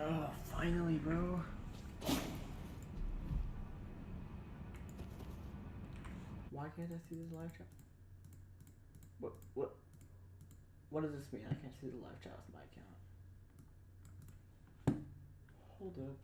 Oh, finally, bro. Why can't I see this live chat? What does this mean? I can't see the live chat with my account. Hold up.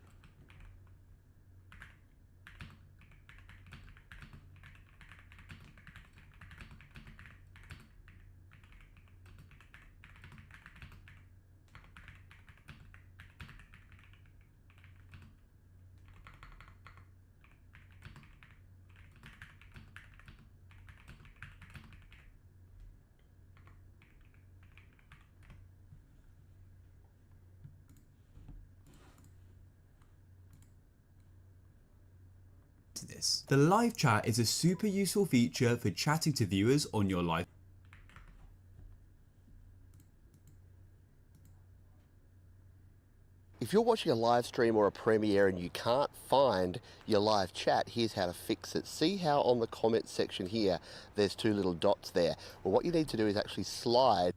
This. The live chat is a super useful feature for chatting to viewers on your live. If you're watching a live stream or a premiere and you can't find your live chat, here's how to fix it. See how on the comments section here, there's two little dots there. Well, what you need to do is actually slide.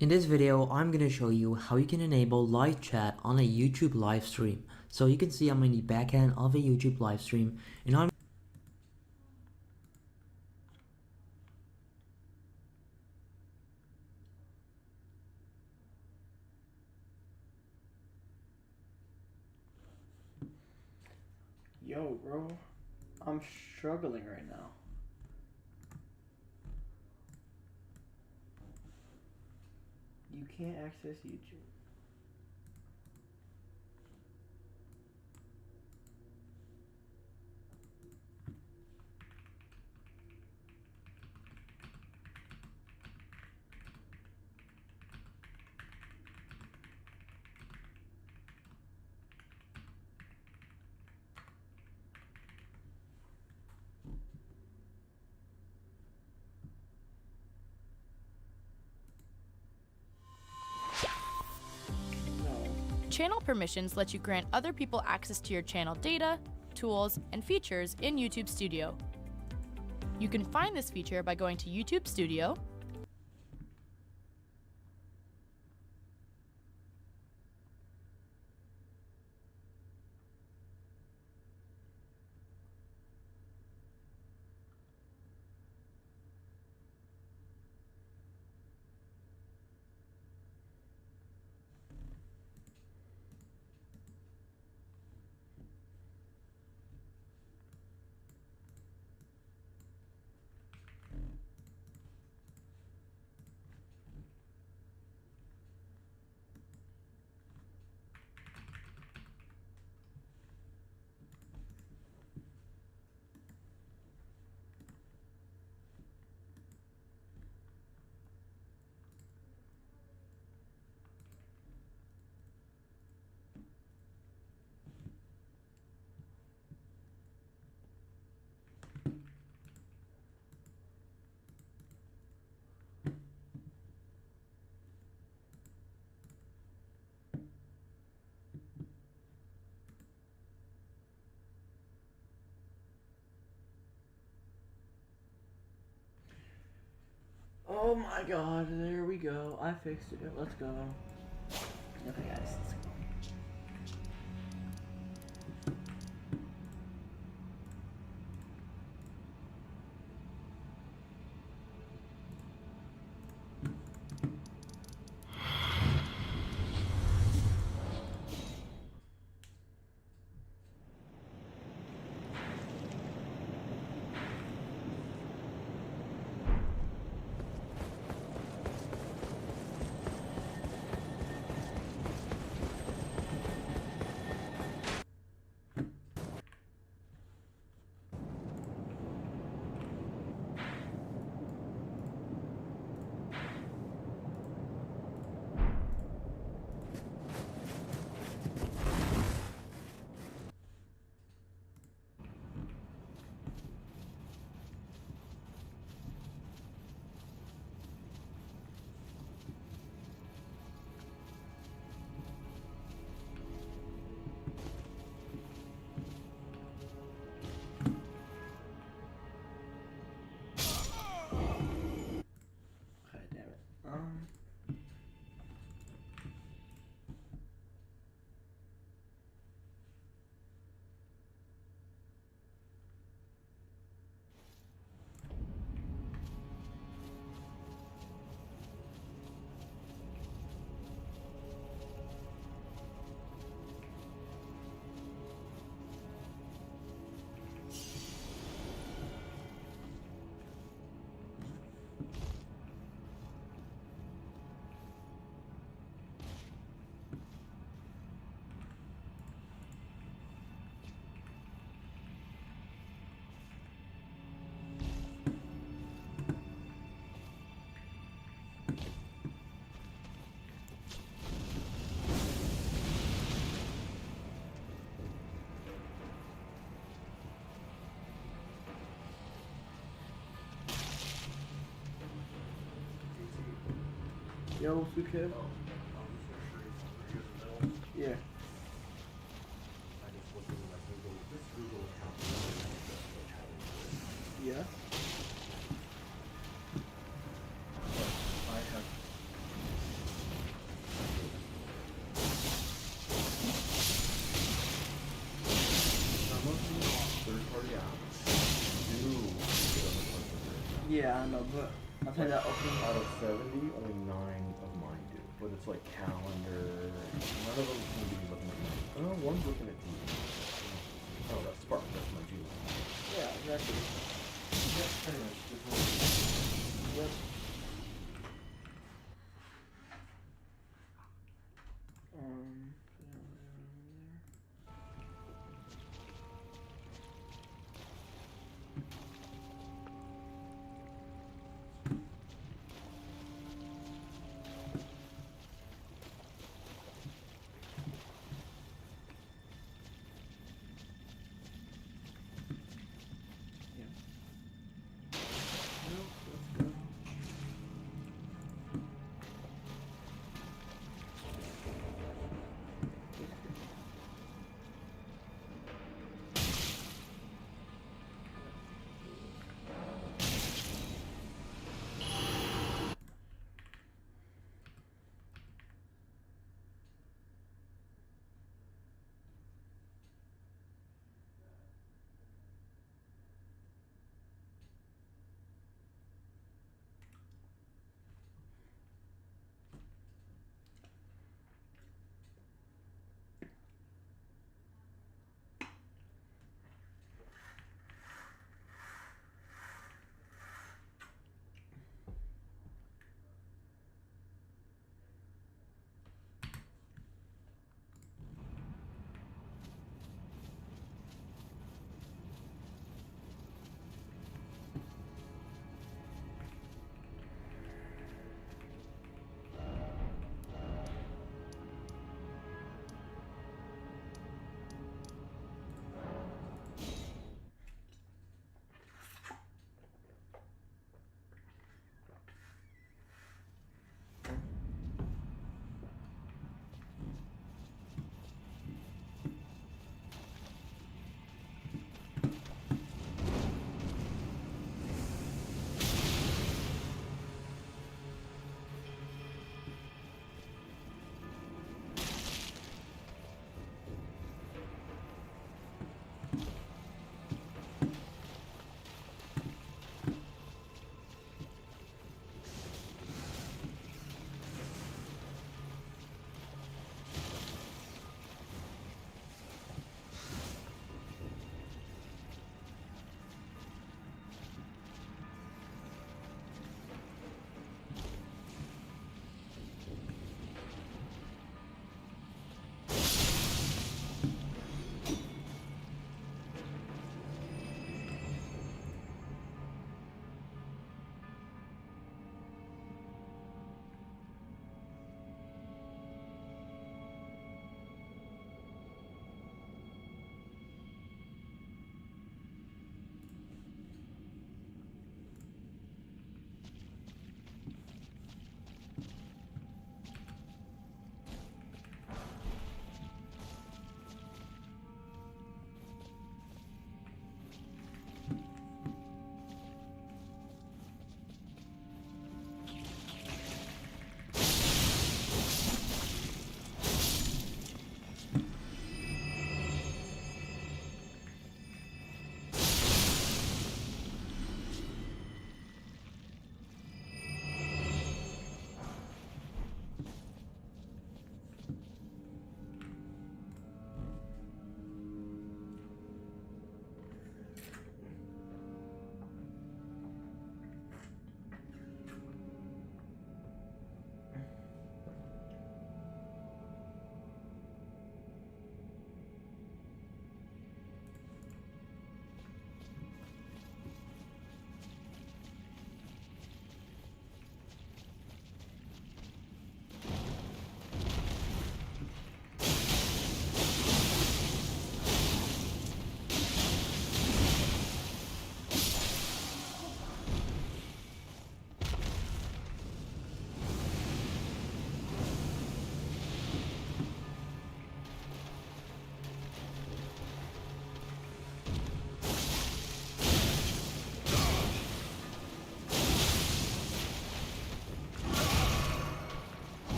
In this video, I'm going to show you how you can enable live chat on a YouTube live stream. So you can see I'm in the back end of a YouTube live stream, and I'm Yo, bro. I'm struggling right now. You can't access YouTube. Channel permissions let you grant other people access to your channel data, tools, and features in YouTube Studio. You can find this feature by going to YouTube Studio, Oh my god, there we go. I fixed it. Let's go. Okay, guys, let's go. Yo, what's good, kid? Yeah. Yeah. Yeah, I know, but I'll tell you that opening. Out of 70, only 9 of mine do. But it's like calendar. None of them seem to be looking at me. Oh, one's looking at me. Oh, that's Spark. That's my G. Yeah, exactly. Yeah, pretty much. Just one. Yep.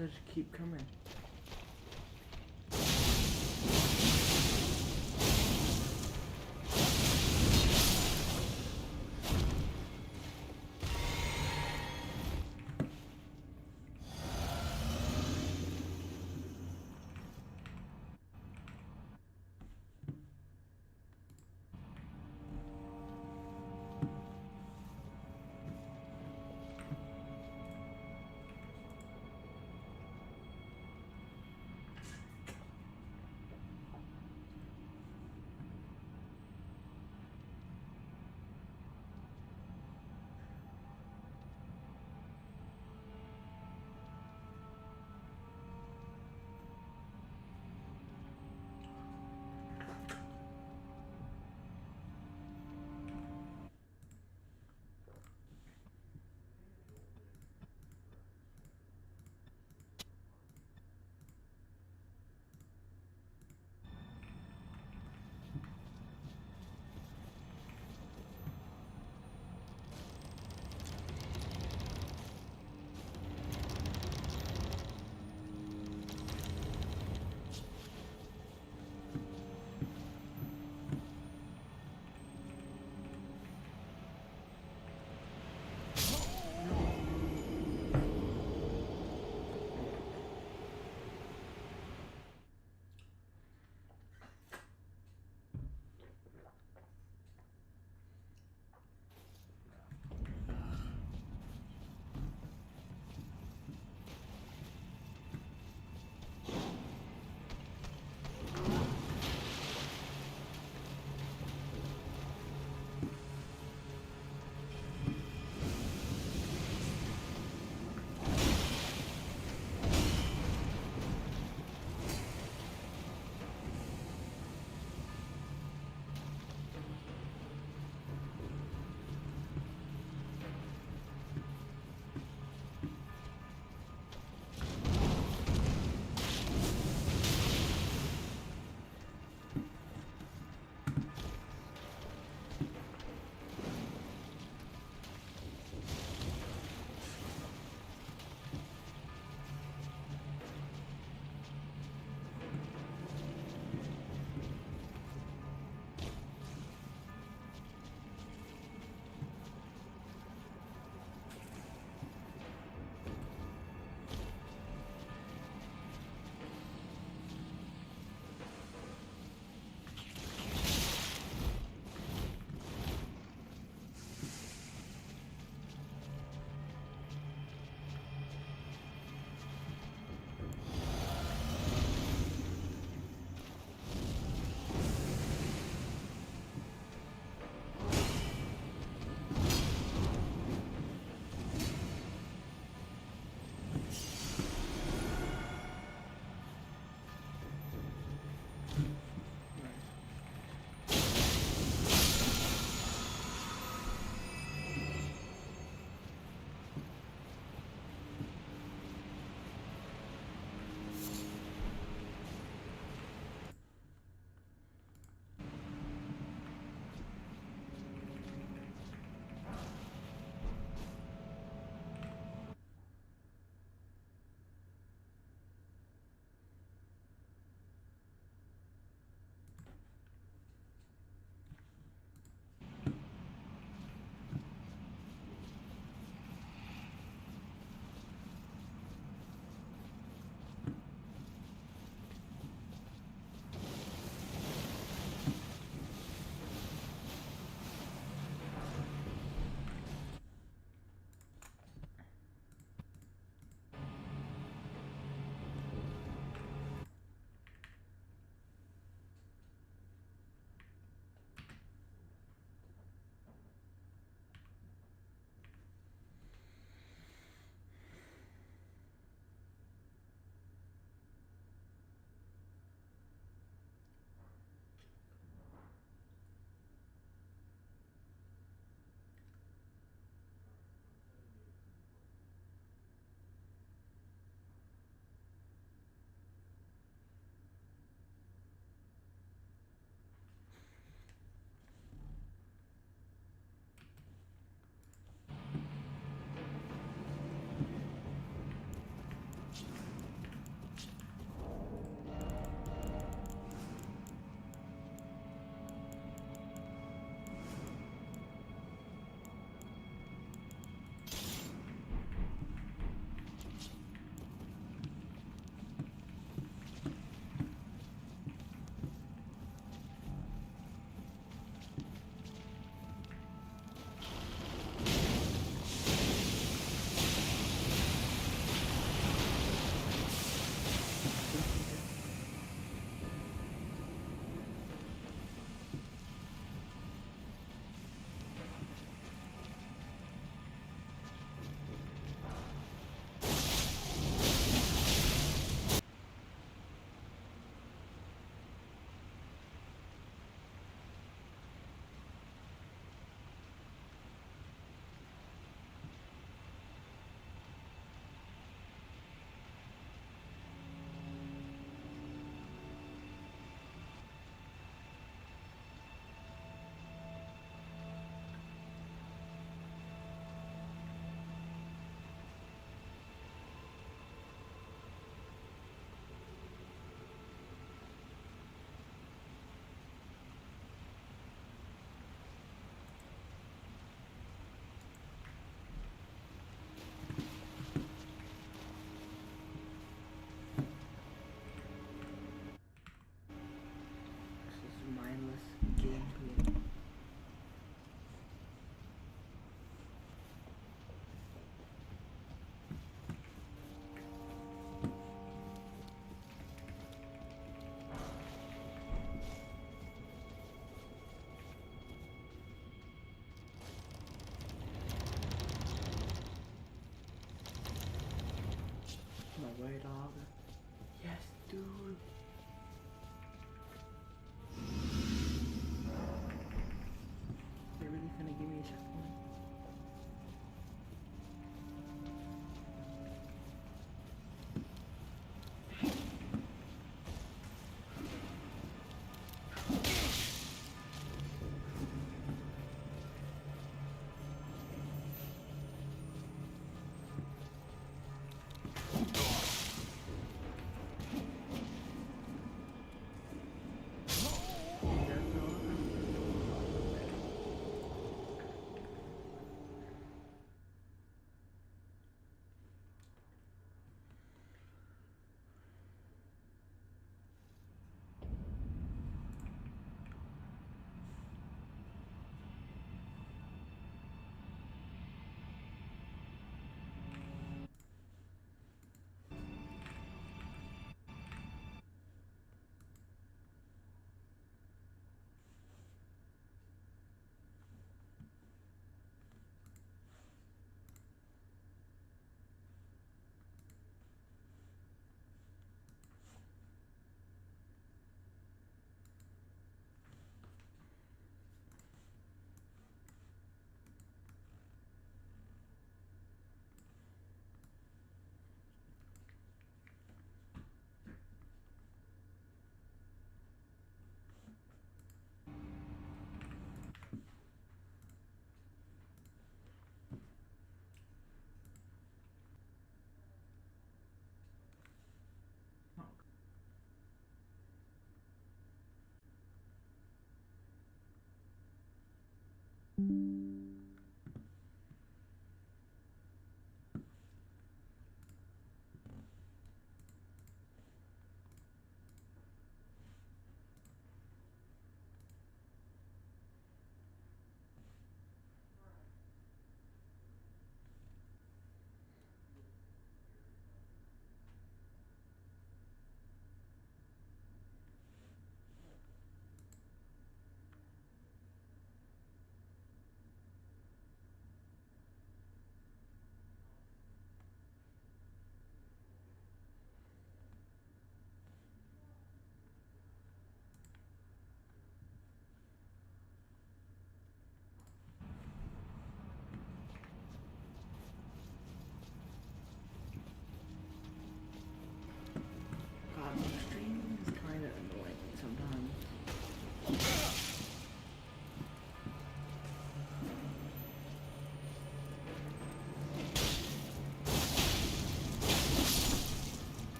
they just keep coming?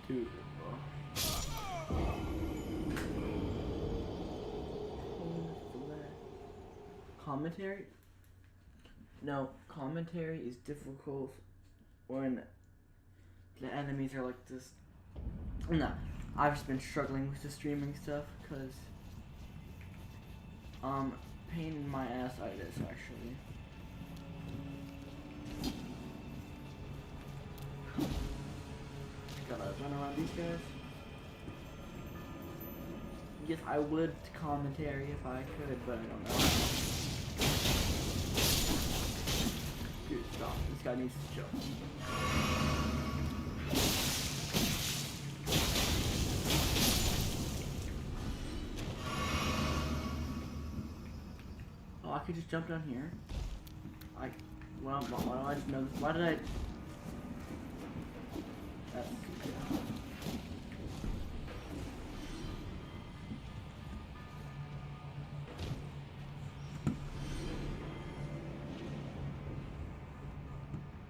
Dude. Commentary? No, commentary is difficult when the enemies are like this. No, I've just been struggling with the streaming stuff because pain in my ass it is actually. Gotta run around these guys. Yes, I would commentary if I could, but I don't know. Dude, stop. This guy needs to chill. Oh, I could just jump down here. Well, why do I just know this? Why did I... That's stupid.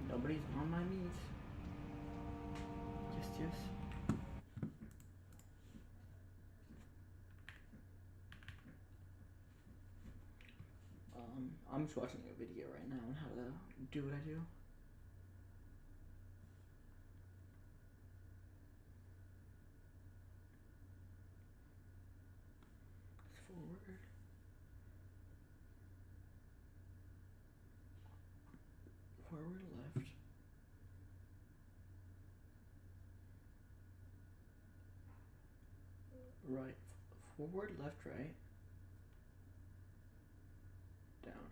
Nobody's on my knees. Yes. I'm just watching a video right now on how to do what I do. Forward. Forward, left. Right. Forward, left, right. Down.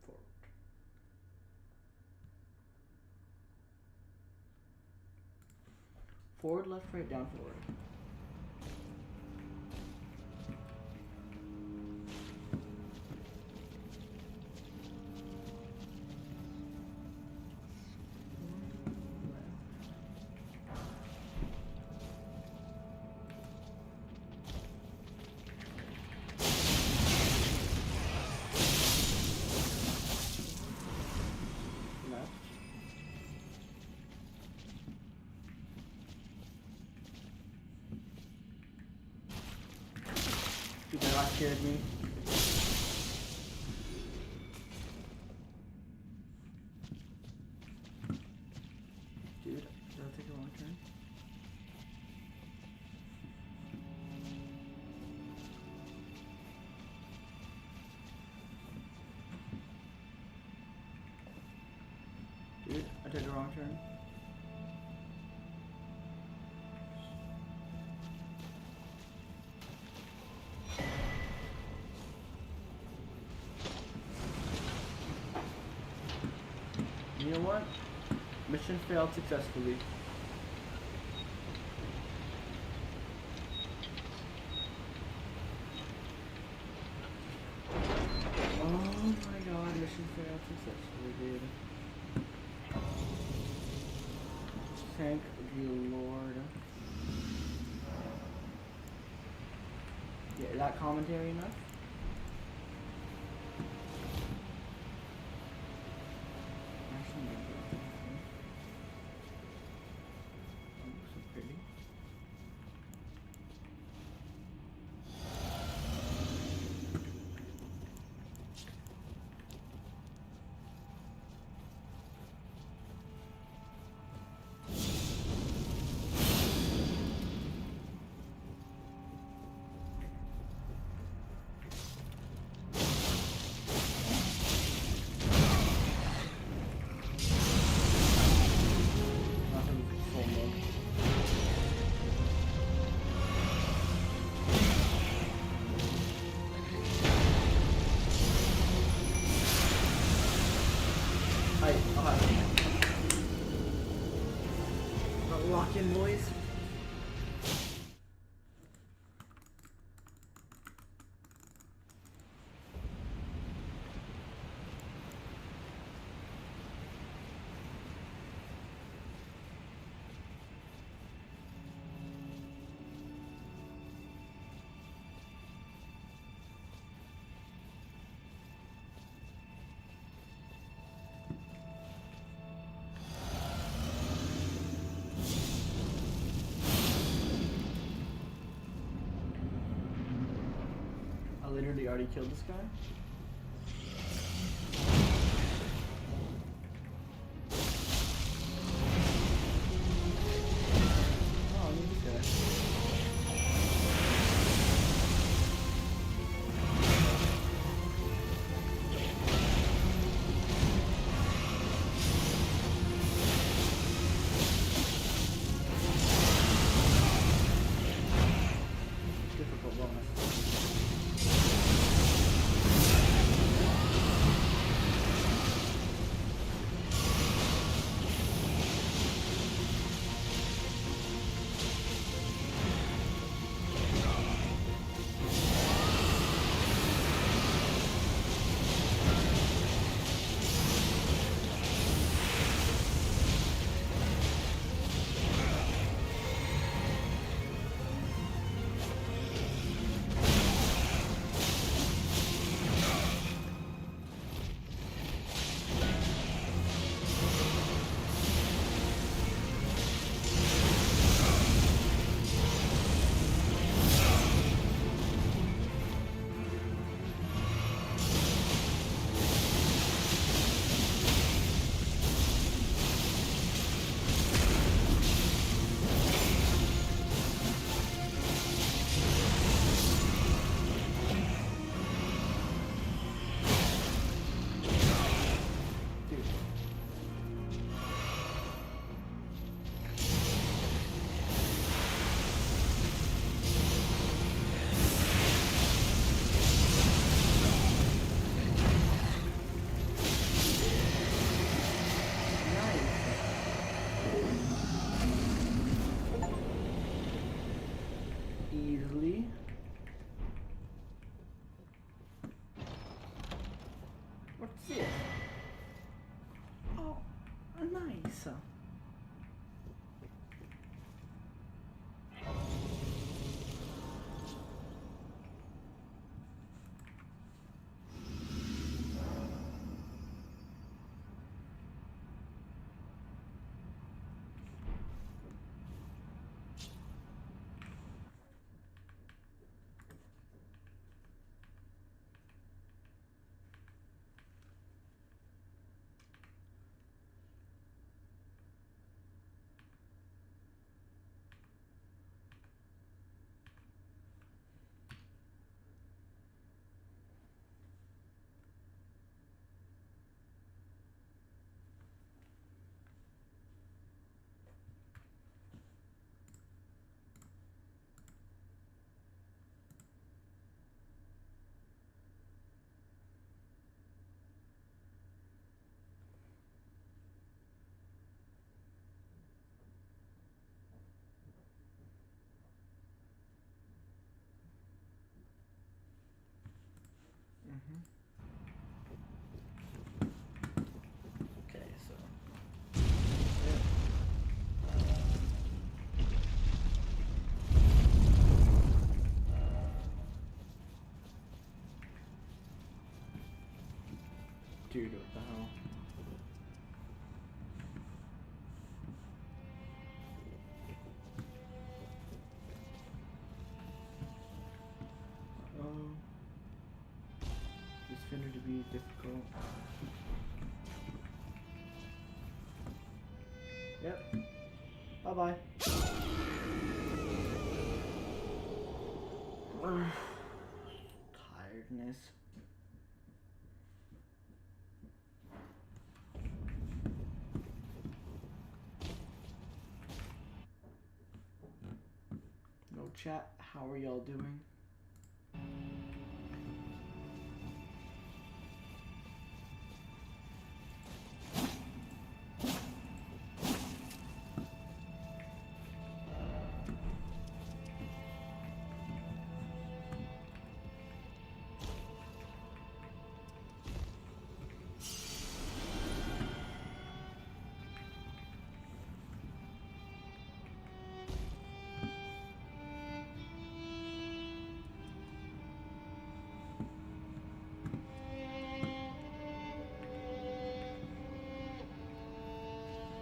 Forward. Forward, left, right, down, forward. Left. Dude, that scared me. Dude, did I take a wrong turn? Dude, I took a wrong turn. You know what? Mission failed successfully. Oh my god, mission failed successfully, dude. Thank the Lord. Yeah, is that commentary enough? Actually, no, oh, so pretty. Nothing full mode. Alright. Lock in, boys. literally already killed this guy? Oh, I need this guy. Difficult bonus. Easily. What's this? Oh, nice. Okay, so. Dude, what the hell? This finger to be difficult. Yep. Bye bye. Tiredness. No chat, how are y'all doing?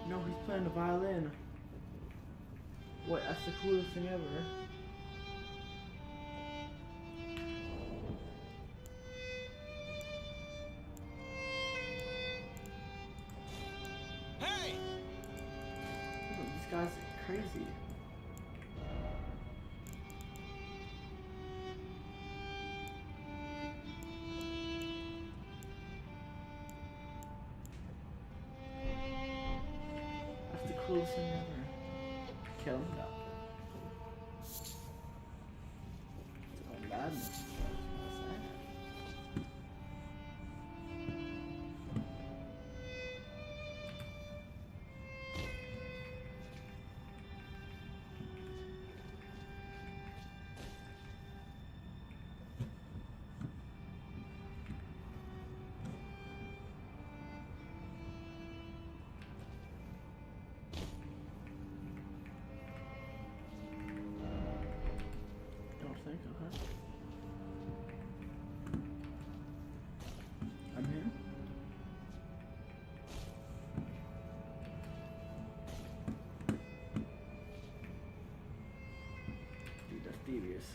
No, he's playing the violin. What? That's the coolest thing ever. guy's crazy. That's the coolest thing ever. Kill him? No. It's all madness. Think, okay. I'm here. Dude, that's devious.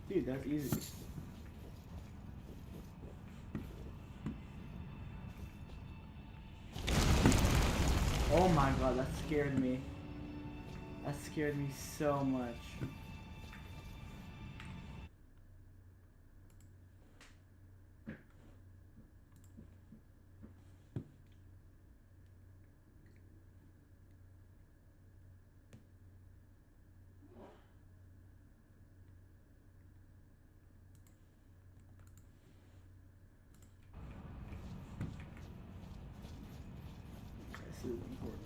Dude, that's easy. Oh my god, that scared me. That scared me so much. This is important.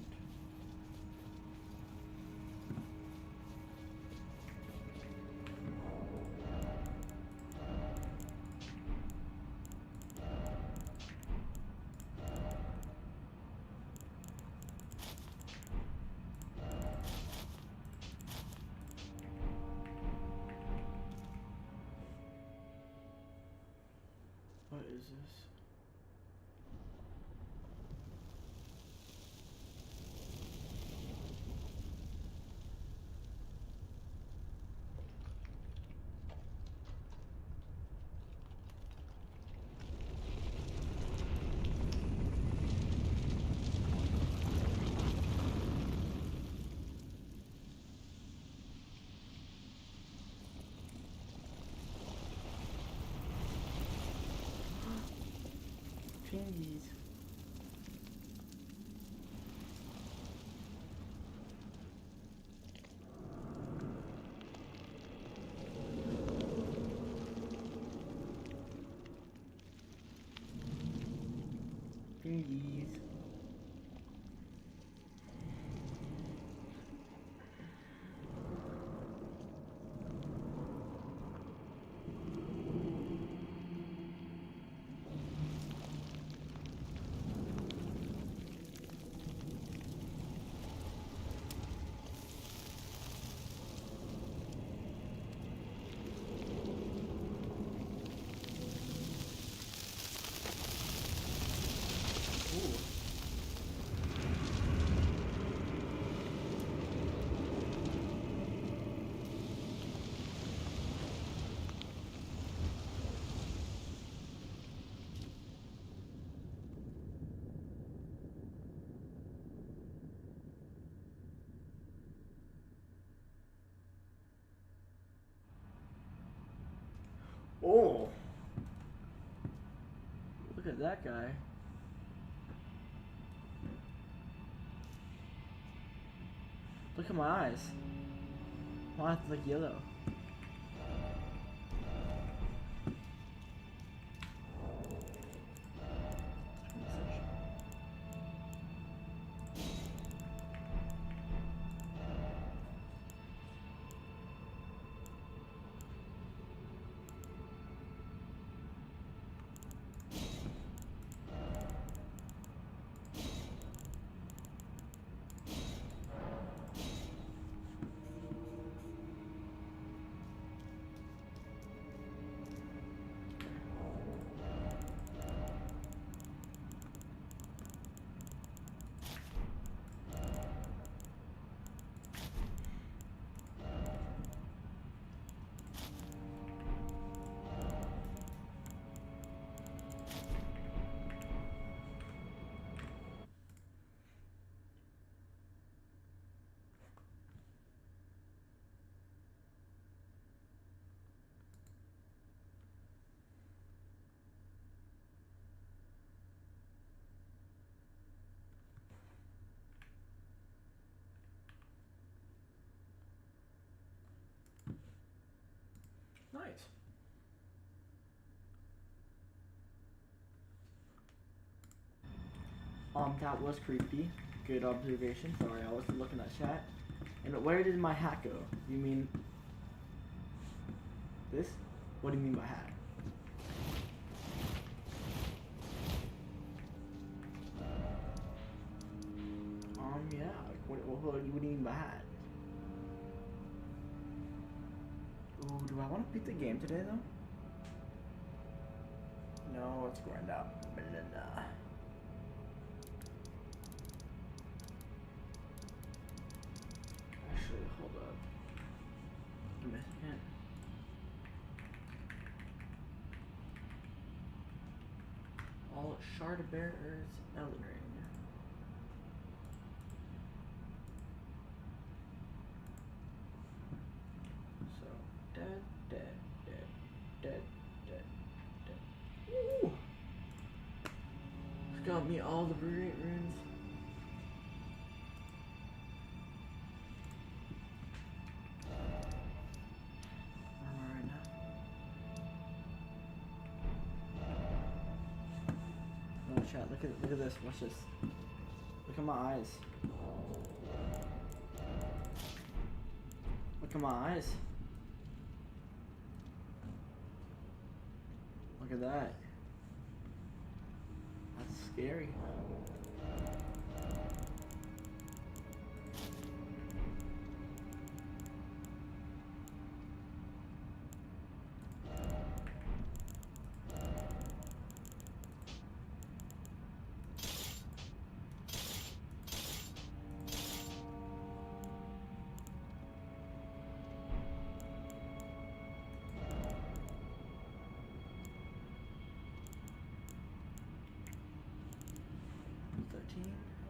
What is this? Pingies. Pingies. Oh, look at that guy. Look at my eyes. My eyes look yellow. Nice. That was creepy. Good observation. Sorry, I wasn't looking at chat. And where did my hat go? You mean this? What do you mean by hat? Yeah. Like, what do you mean by hat? Ooh, do I want to beat the game today though? No, let's grind out Melinda. Actually, hold up. Give me a second. All shard bearers, Elden Ring. So dead, dead, dead, dead, dead, dead. Woo! It's got me all the great runes. Where am I right now? Oh chat, look at this, watch this. Look at my eyes. Look at my eyes. Look at that. That's scary.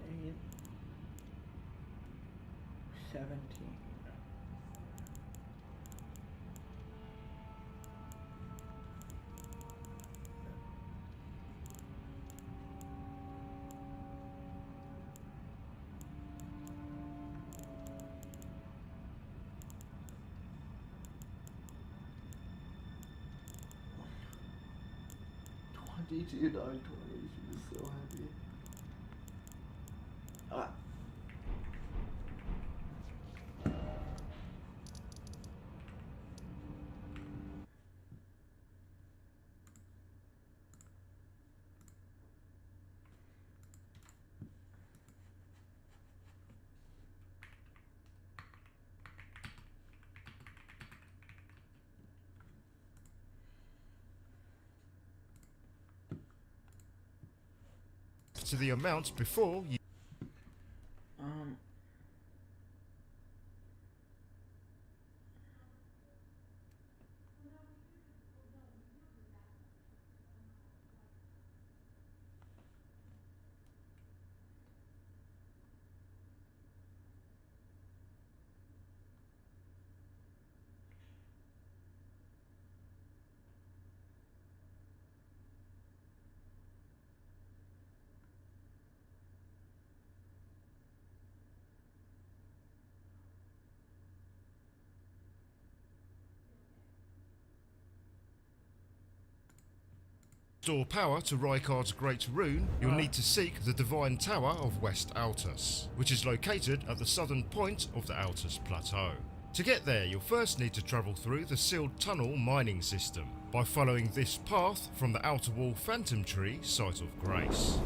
Eight, 17. $22 donation is so happy. Ah. To the amount before you restore power to Rykard's Great Rune, you'll need to seek the Divine Tower of West Altus, which is located at the southern point of the Altus Plateau. To get there, you'll first need to travel through the sealed tunnel mining system by following this path from the Outer Wall Phantom Tree Site of Grace.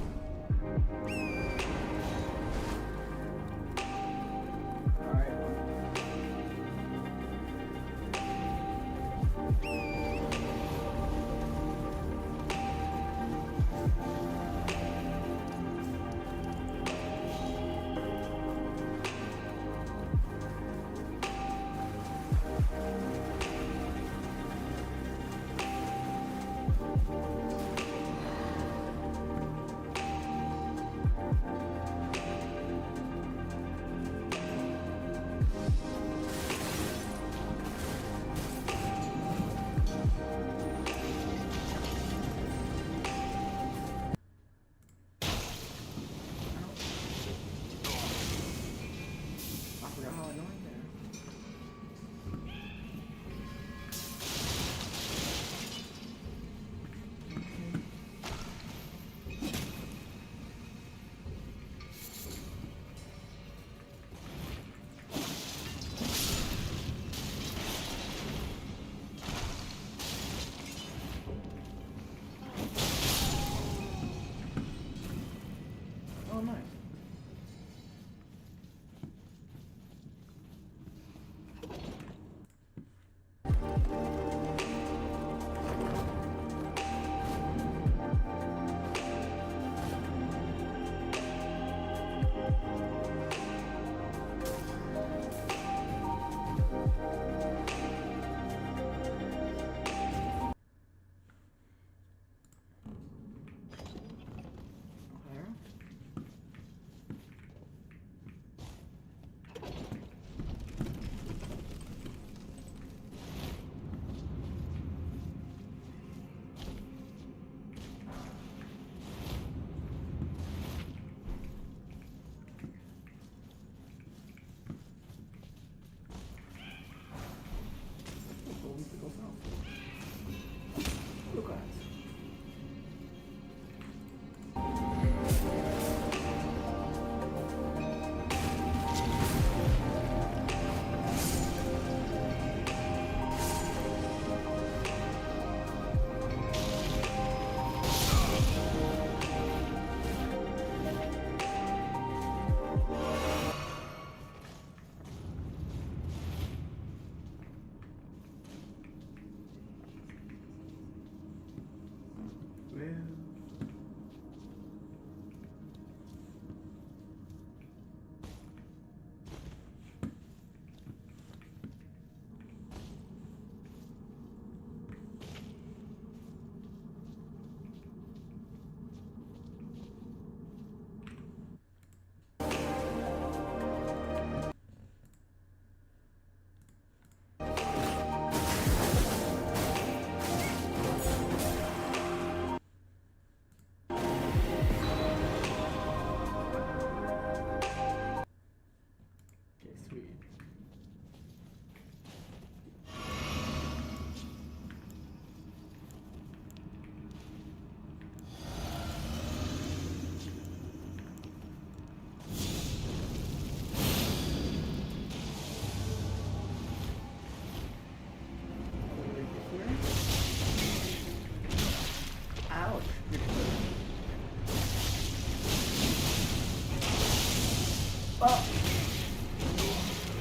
Oh!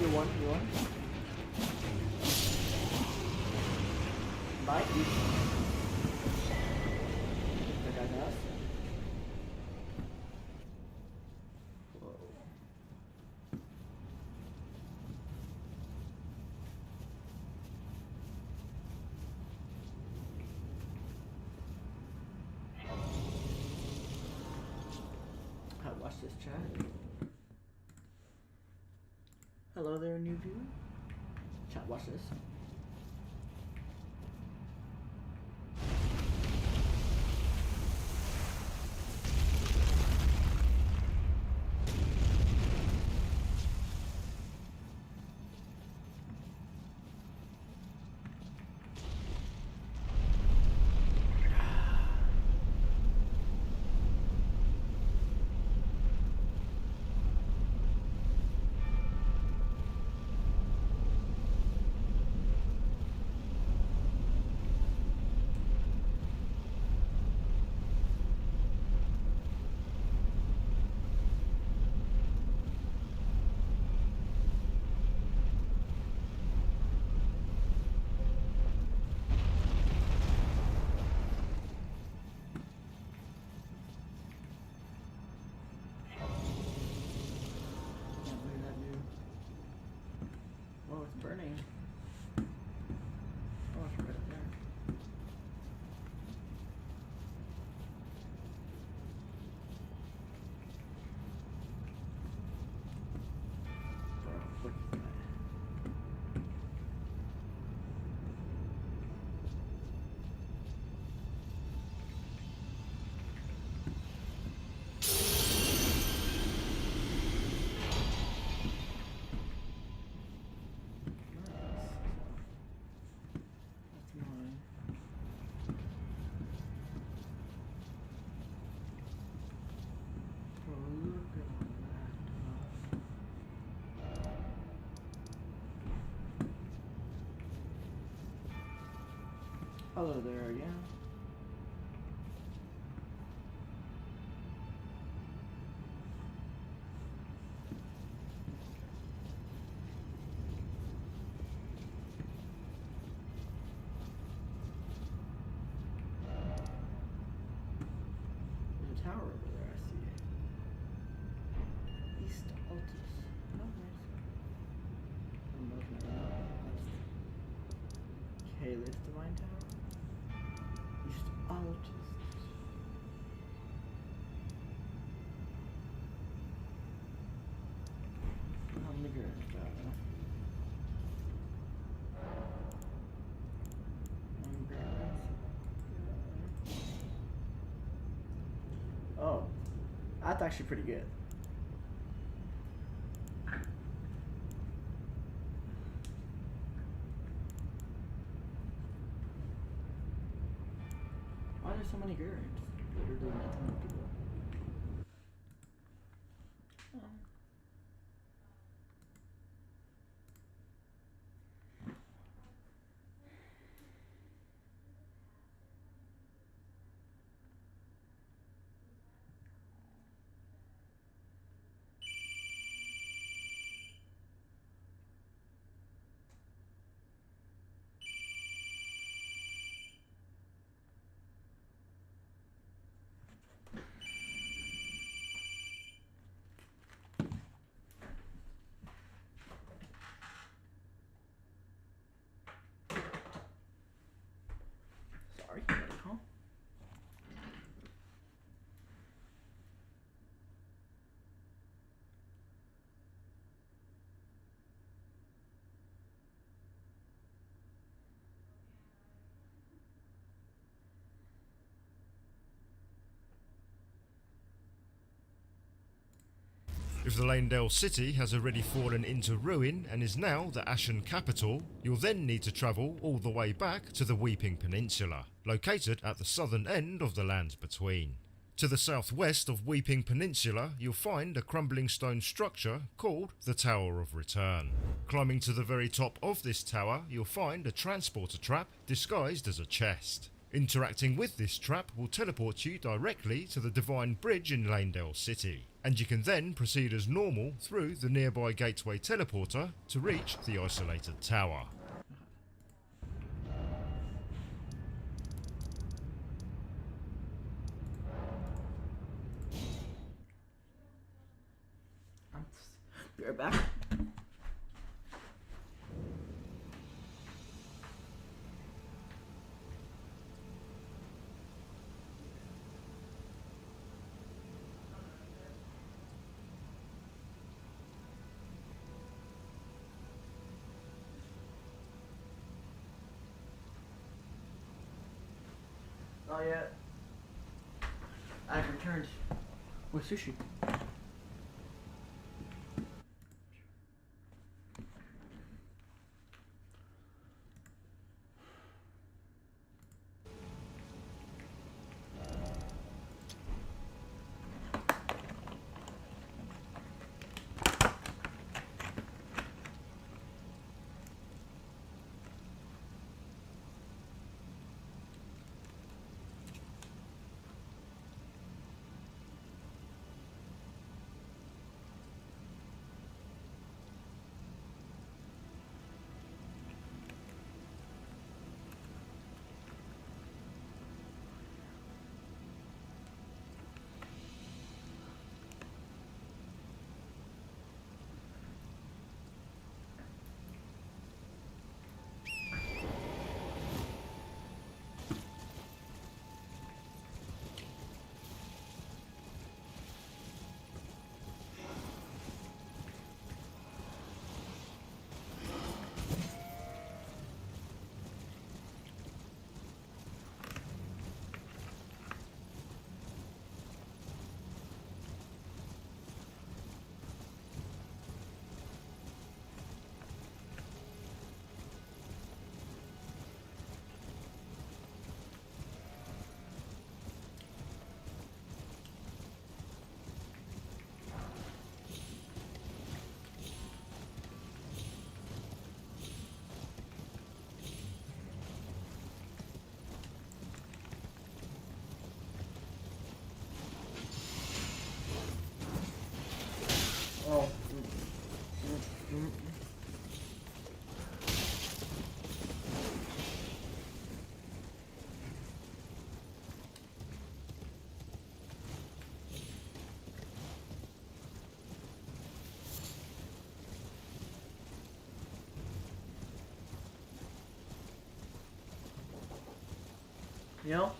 You're one. Bite you. That guy does. Whoa. Watch this chat. Hello there, new viewer. Chat, watch this. Oh, it's burning. Oh, it's right up there. Bro, look at that. Hello there, yeah. There's a tower over there, I see it. East Altus. Oh, nice. I'm looking at that. That's Caliph Divine Tower. East Altus. How many girls is that? Oh, that's actually pretty good. Why are there so many girls? Literally not too many people. Oh. Sorry, huh? If the Lanedale city has already fallen into ruin and is now the Ashen capital, you'll then need to travel all the way back to the Weeping Peninsula, located at the southern end of the Lands Between. To the southwest of Weeping Peninsula, you'll find a crumbling stone structure called the Tower of Return. Climbing to the very top of this tower, you'll find a transporter trap disguised as a chest. Interacting with this trap will teleport you directly to the Divine Bridge in Lanedale City. and you can then proceed as normal through the nearby gateway teleporter to reach the isolated tower. Be right back. Not yet. I've returned with sushi. Oh. You know?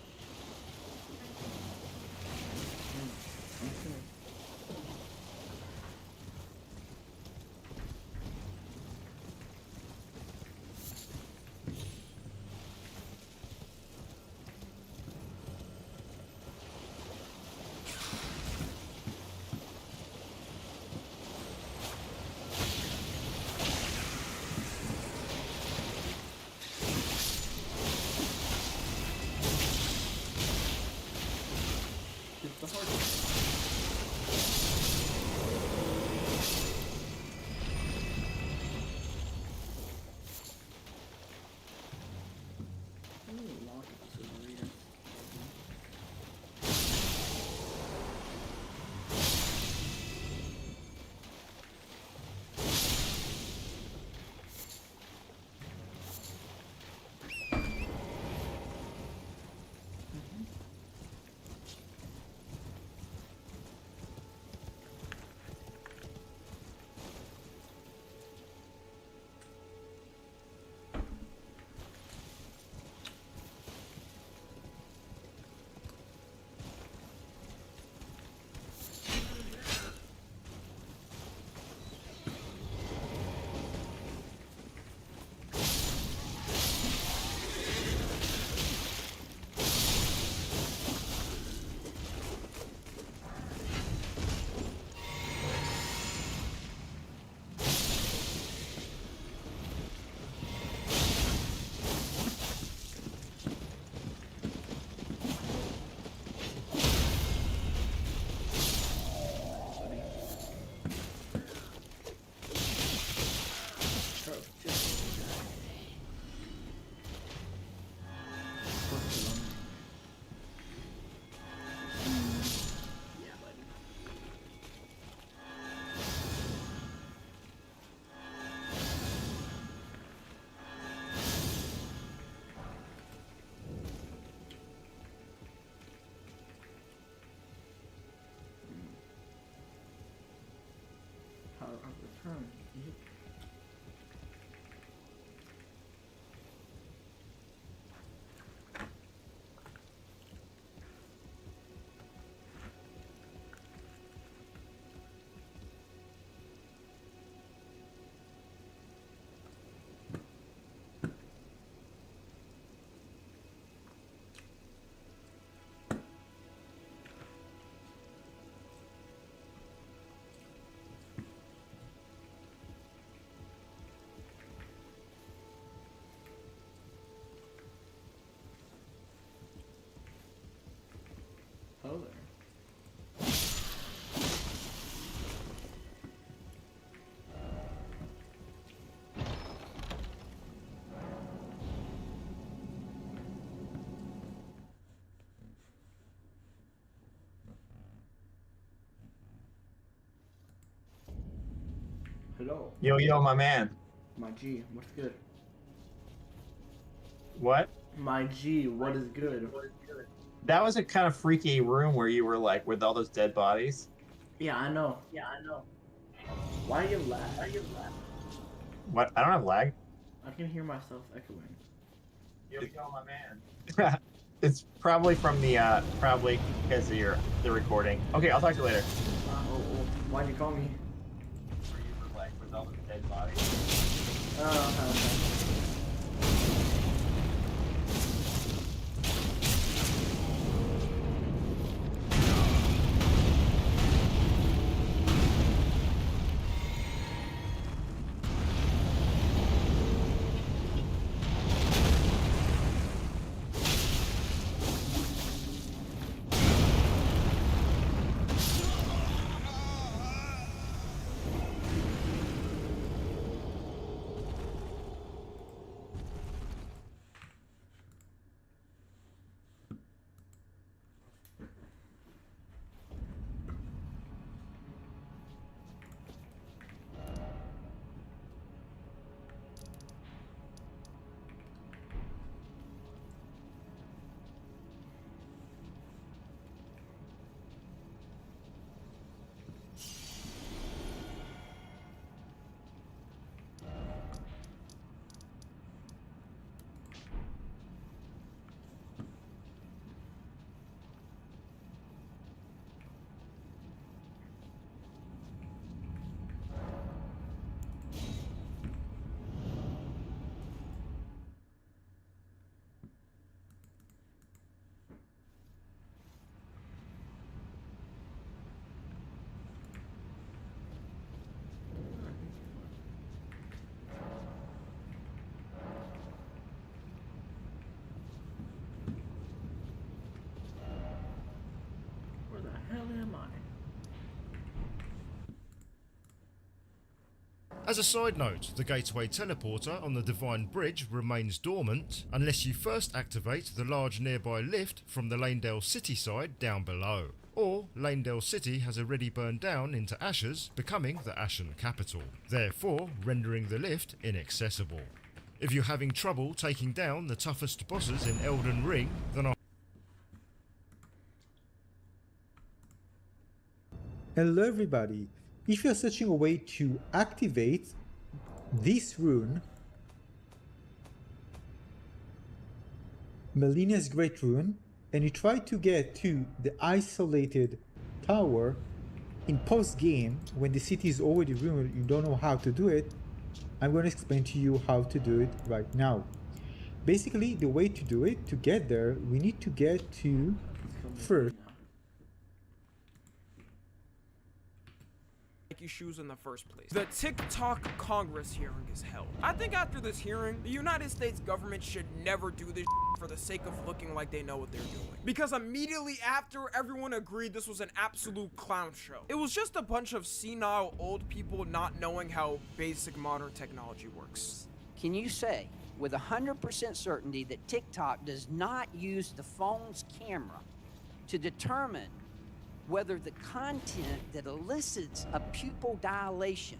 Hello. Yo, my man. My G, what's good? What? My G, what is good? That was a kind of freaky room where you were like with all those dead bodies. Yeah, I know. Why are you laughing? What? I don't have lag. I can hear myself echoing. Yo, my man. It's probably from the probably because of the recording. Okay, I'll talk to you later. Why'd you call me? Where you were like with all those dead bodies. Oh, okay. Where the hell am I? As a side note, the gateway teleporter on the Divine Bridge remains dormant unless you first activate the large nearby lift from the Lanedale City side down below. Or Lanedale City has already burned down into ashes, becoming the Ashen capital, therefore rendering the lift inaccessible. If you're having trouble taking down the toughest bosses in Elden Ring, then I'll Hello everybody, if you're searching a way to activate this rune, Melina's Great Rune, and you try to get to the isolated tower in post-game, when the city is already ruined, you don't know how to do it, I'm going to explain to you how to do it right now. Basically, the way to do it, to get there, we need to get to first. Shoes in the first place. The TikTok Congress hearing is held. I think after this hearing, the United States government should never do this for the sake of looking like they know what they're doing. Because immediately after, everyone agreed this was an absolute clown show. It was just a bunch of senile old people not knowing how basic modern technology works. Can you say with 100% certainty that TikTok does not use the phone's camera to determine whether the content that elicits a pupil dilation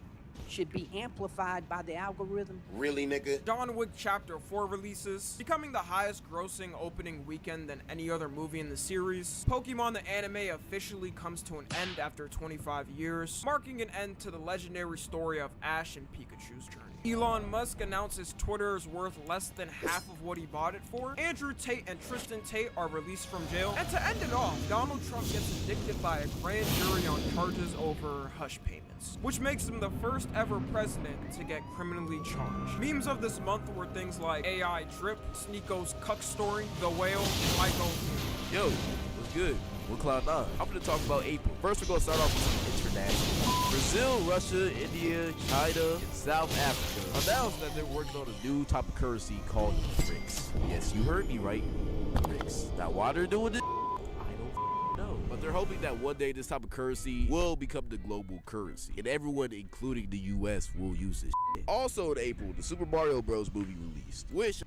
should be amplified by the algorithm? Really, nigga? John Wick Chapter 4 releases, becoming the highest grossing opening weekend than any other movie in the series. Pokemon the anime officially comes to an end after 25 years, marking an end to the legendary story of Ash and Pikachu's journey. Elon Musk announces Twitter is worth less than half of what he bought it for. Andrew Tate and Tristan Tate are released from jail. And to end it off, Donald Trump gets indicted by a grand jury on charges over hush payments, which makes him the first ever president to get criminally charged. Memes of this month were things like AI Drip, Sneeko's Cuck Story, The Whale, and Michael. Yo, what's good? We're Cloud9. I'm gonna talk about April. First, we're gonna start off with some international. Brazil, Russia, India, China, and South Africa announced that they're working on a new type of currency called BRICS. Yes, you heard me right. BRICS. Now, why they're doing this, I don't know. But they're hoping that one day this type of currency will become the global currency, and everyone, including the U.S., will use this shit. Also in April, the Super Mario Bros. Movie released, which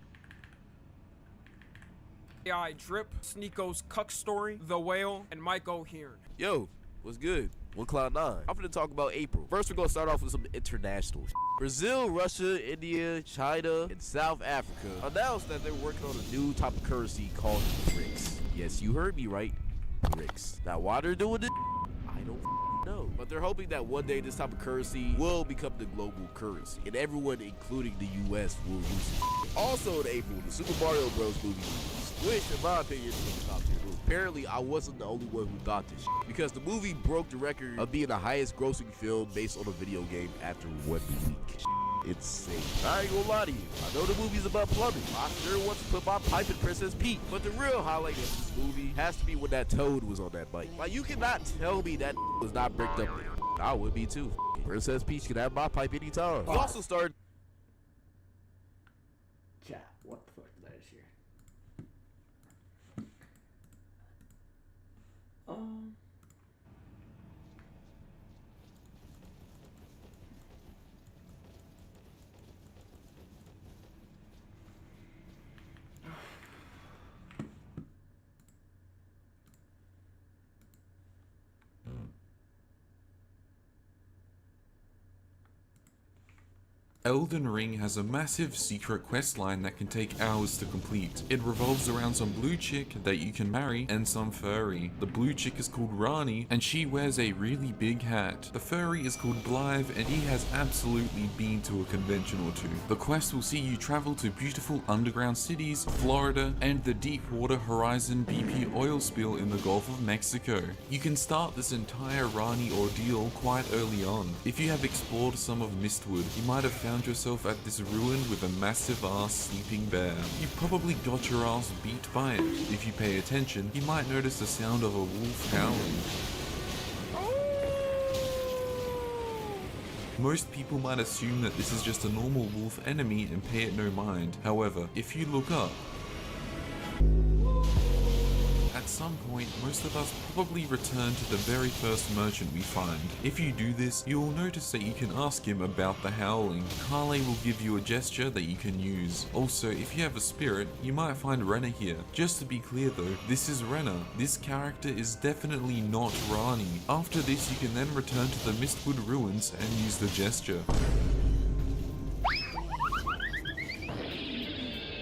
AI Drip, Sneeko's Cuck Story, The Whale, and Mike O'Hearn. Yo, what's good? on Cloud 9. I'm gonna talk about April. First, we're gonna start off with some international. Brazil, Russia, India, China, and South Africa announced that they're working on a new type of currency called BRICS. Yes, you heard me right. BRICS. Now, why they're doing this, I don't know. But they're hoping that one day this type of currency will become the global currency, and everyone, including the US, will use it. Also in April, the Super Mario Bros. Movie released, which, in my opinion, is a top tier movie. Apparently, I wasn't the only one who thought this shit, because the movie broke the record of being the highest grossing film based on a video game after 1 week. Insane. I ain't gonna lie to you. I know the movie's about plumbing. I sure want to put my pipe in Princess Peach. But the real highlight of this movie has to be when that Toad was on that bike. Like, you cannot tell me that was not bricked up there. I would be too. Princess Peach can have my pipe anytime. He also started. Chat, what the fuck did I just hear? Elden Ring has a massive secret quest line that can take hours to complete. It revolves around some blue chick that you can marry and some furry. The blue chick is called Rani and she wears a really big hat. The furry is called Blythe and he has absolutely been to a convention or two. The quest will see you travel to beautiful underground cities, Florida, and the Deepwater Horizon BP oil spill in the Gulf of Mexico. You can start this entire Rani ordeal quite early on. If you have explored some of Mistwood, you might have found yourself at this ruin with a massive ass sleeping bear. You probably got your ass beat by it. If you pay attention, you might notice the sound of a wolf howling. Most people might assume that this is just a normal wolf enemy and pay it no mind. However, if you look up, at some point, most of us probably return to the very first merchant we find. If you do this, you will notice that you can ask him about the howling. Kale will give you a gesture that you can use. Also, if you have a spirit, you might find Renna here. Just to be clear though, this is Renna. This character is definitely not Rani. After this, you can then return to the Mistwood ruins and use the gesture.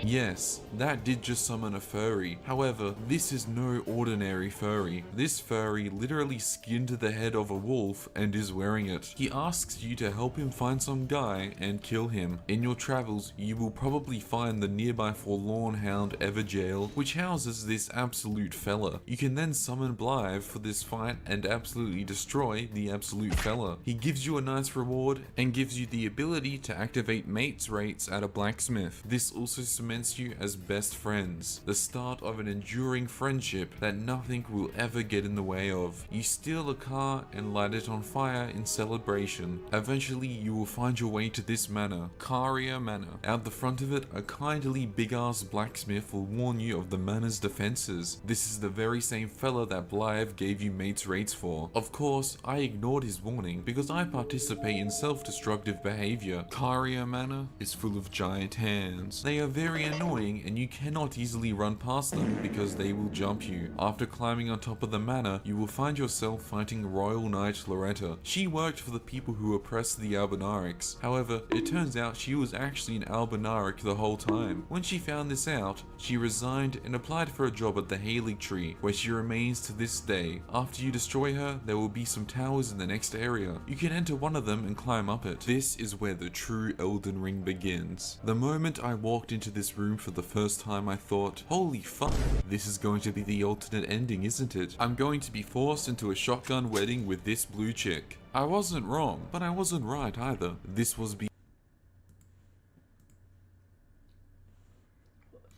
Yes, that did just summon a furry. However, this is no ordinary furry. This furry literally skinned the head of a wolf and is wearing it. He asks you to help him find some guy and kill him. In your travels, you will probably find the nearby Forlorn Hound Everjail, which houses this absolute fella. You can then summon Blythe for this fight and absolutely destroy the absolute fella. He gives you a nice reward and gives you the ability to activate mates rates at a blacksmith. This also cements you as best friends, the start of an enduring friendship that nothing will ever get in the way of. You steal a car and light it on fire in celebration. Eventually you will find your way to this manor, Caria Manor. Out the front of it, a kindly big ass blacksmith will warn you of the manor's defenses. This is the very same fella that Blythe gave you mates rates for. Of course, I ignored his warning because I participate in self-destructive behavior. Caria Manor is full of giant hands. They are very annoying and you cannot easily run past them because they will jump you. After climbing on top of the manor, you will find yourself fighting Royal Knight Loretta. She worked for the people who oppressed the Albinarics. However, it turns out she was actually an Albinaric the whole time. When she found this out, she resigned and applied for a job at the Halig Tree, where she remains to this day. After you destroy her, there will be some towers in the next area. You can enter one of them and climb up it. This is where the true Elden Ring begins. The moment I walked into this room for the first time, I thought, holy fuck, this is going to be the alternate ending, isn't it? I'm going to be forced into a shotgun wedding with this blue chick. I wasn't wrong, but I wasn't right either. This was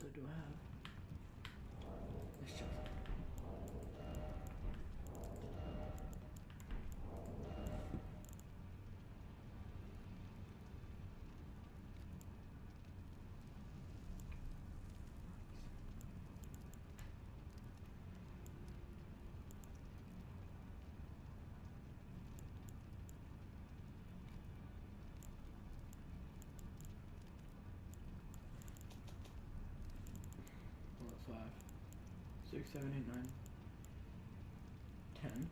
So do I have? Let's check. Well, that's 5, 6, 7, 8, 9, 10,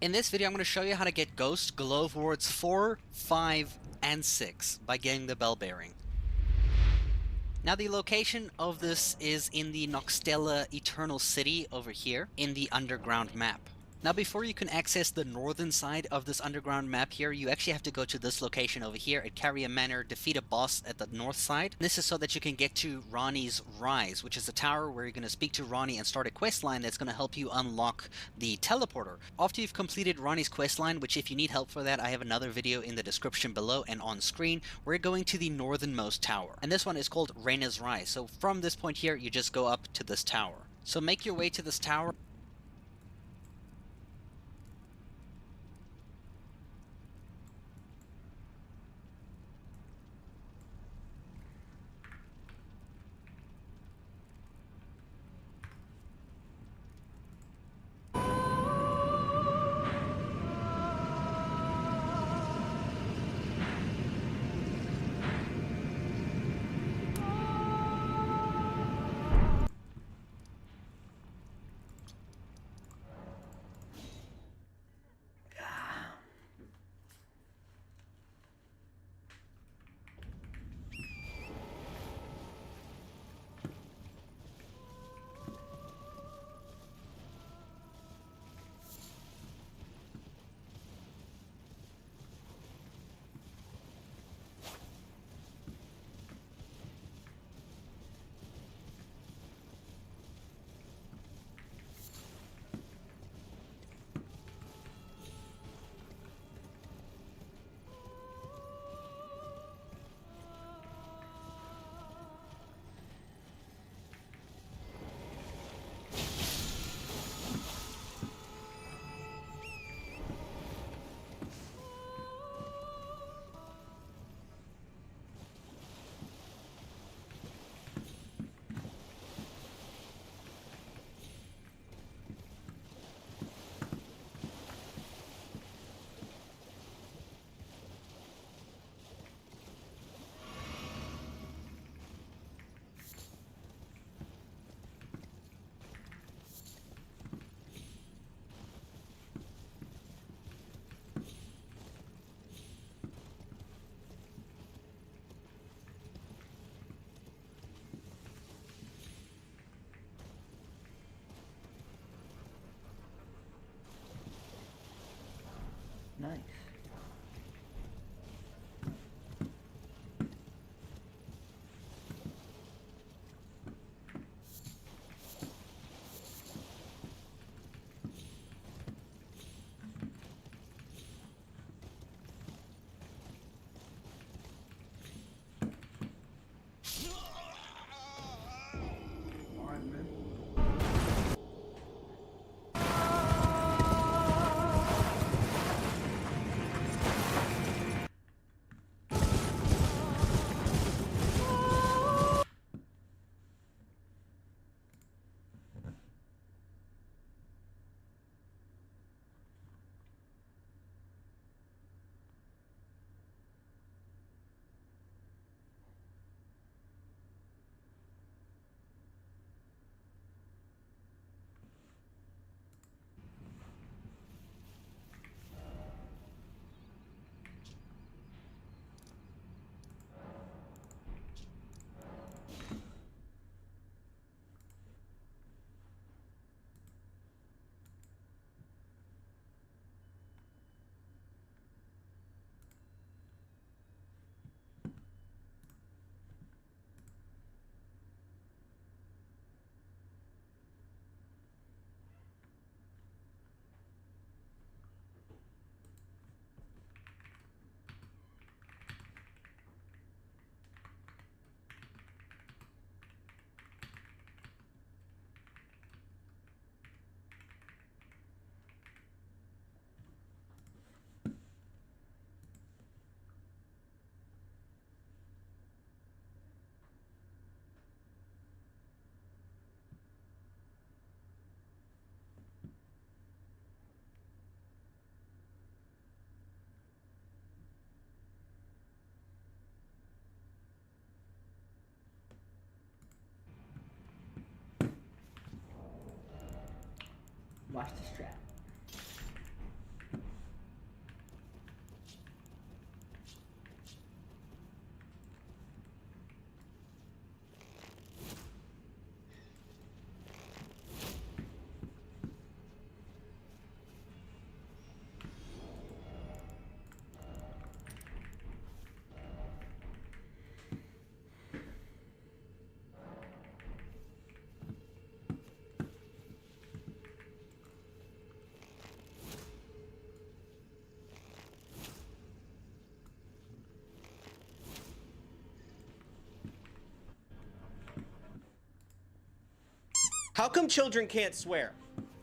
In this video, I'm going to show you how to get Ghost Glove Wards 4, 5, and 6 by getting the bell bearing. Now the location of this is in the Noxtella Eternal City over here in the underground map. Now before you can access the northern side of this underground map here, you actually have to go to this location over here at Carrier Manor, defeat a boss at the north side. This is so that you can get to Ronnie's Rise, which is a tower where you're going to speak to Ronnie and start a quest line that's going to help you unlock the teleporter. After you've completed Ronnie's quest line, which if you need help for that, I have another video in the description below and on screen, we're going to the northernmost tower. And this one is called Reyna's Rise. So from this point here, you just go up to this tower. So make your way to this tower. Nice. Watch the strap. How come children can't swear?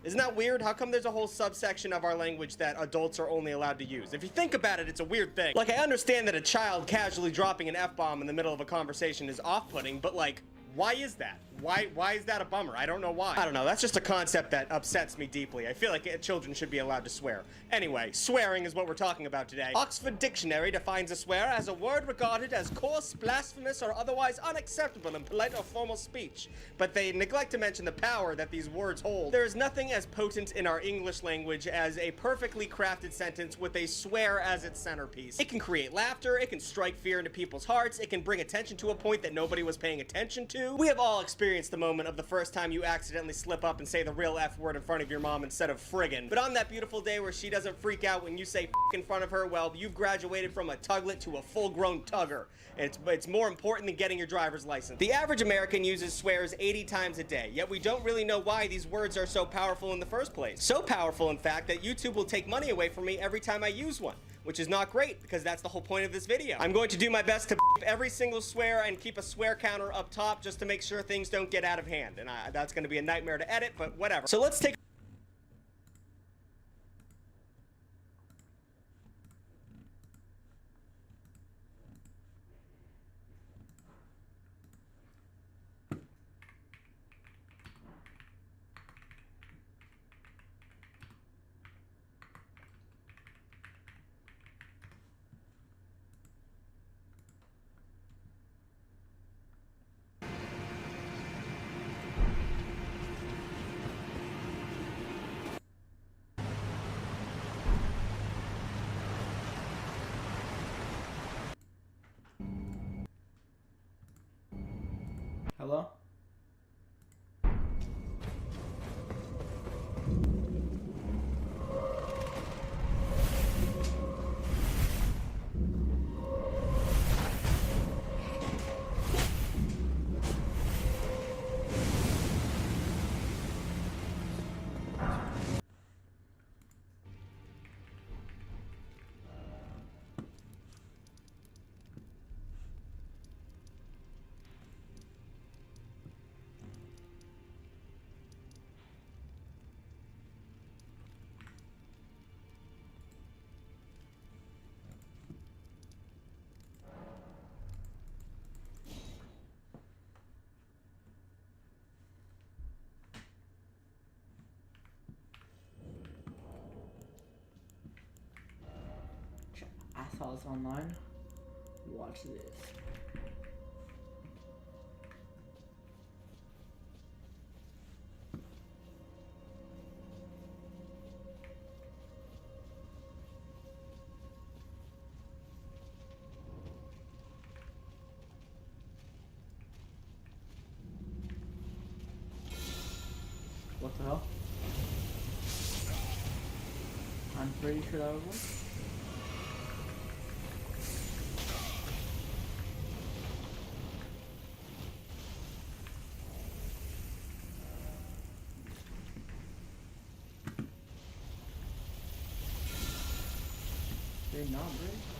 Isn't that weird? How come there's a whole subsection of our language that adults are only allowed to use? If you think about it, it's a weird thing. Like, I understand that a child casually dropping an F-bomb in the middle of a conversation is off-putting, but like, why is that? Why is that a bummer? I don't know why. I don't know. That's just a concept that upsets me deeply. I feel like children should be allowed to swear. Anyway, swearing is what we're talking about today. Oxford Dictionary defines a swear as a word regarded as coarse, blasphemous, or otherwise unacceptable in polite or formal speech. But they neglect to mention the power that these words hold. There is nothing as potent in our English language as a perfectly crafted sentence with a swear as its centerpiece. It can create laughter, it can strike fear into people's hearts, it can bring attention to a point that nobody was paying attention to. We have all experienced the moment of the first time you accidentally slip up and say the real F word in front of your mom instead of friggin'. But on that beautiful day where she doesn't freak out when you say f in front of her, well, you've graduated from a tuglet to a full-grown tugger. It's more important than getting your driver's license. The average American uses swears 80 times a day, yet we don't really know why these words are so powerful in the first place. So powerful, in fact, that YouTube will take money away from me every time I use one, which is not great because that's the whole point of this video. I'm going to do my best to beep every single swear and keep a swear counter up top just to make sure things don't get out of hand. And that's going to be a nightmare to edit, but whatever. So let's take Hello? I saw this online. Watch this. What the hell? I'm pretty sure that was one. They're not right.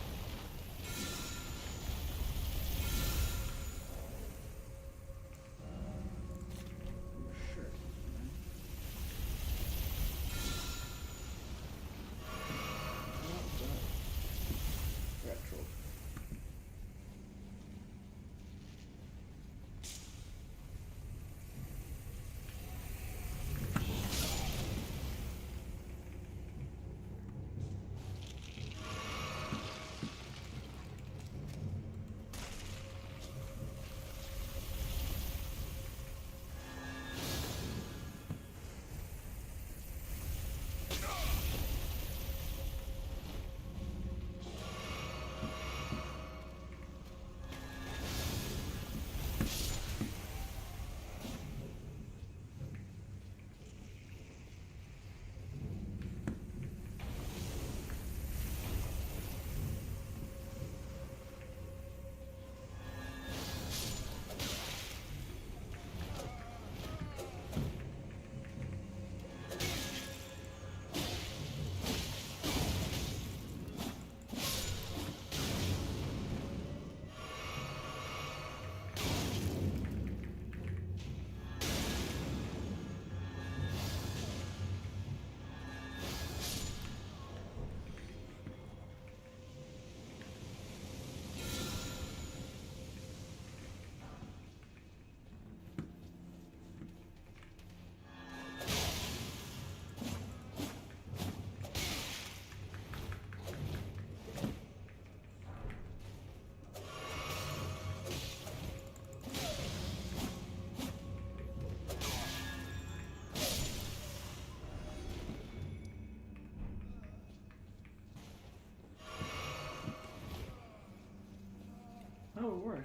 course.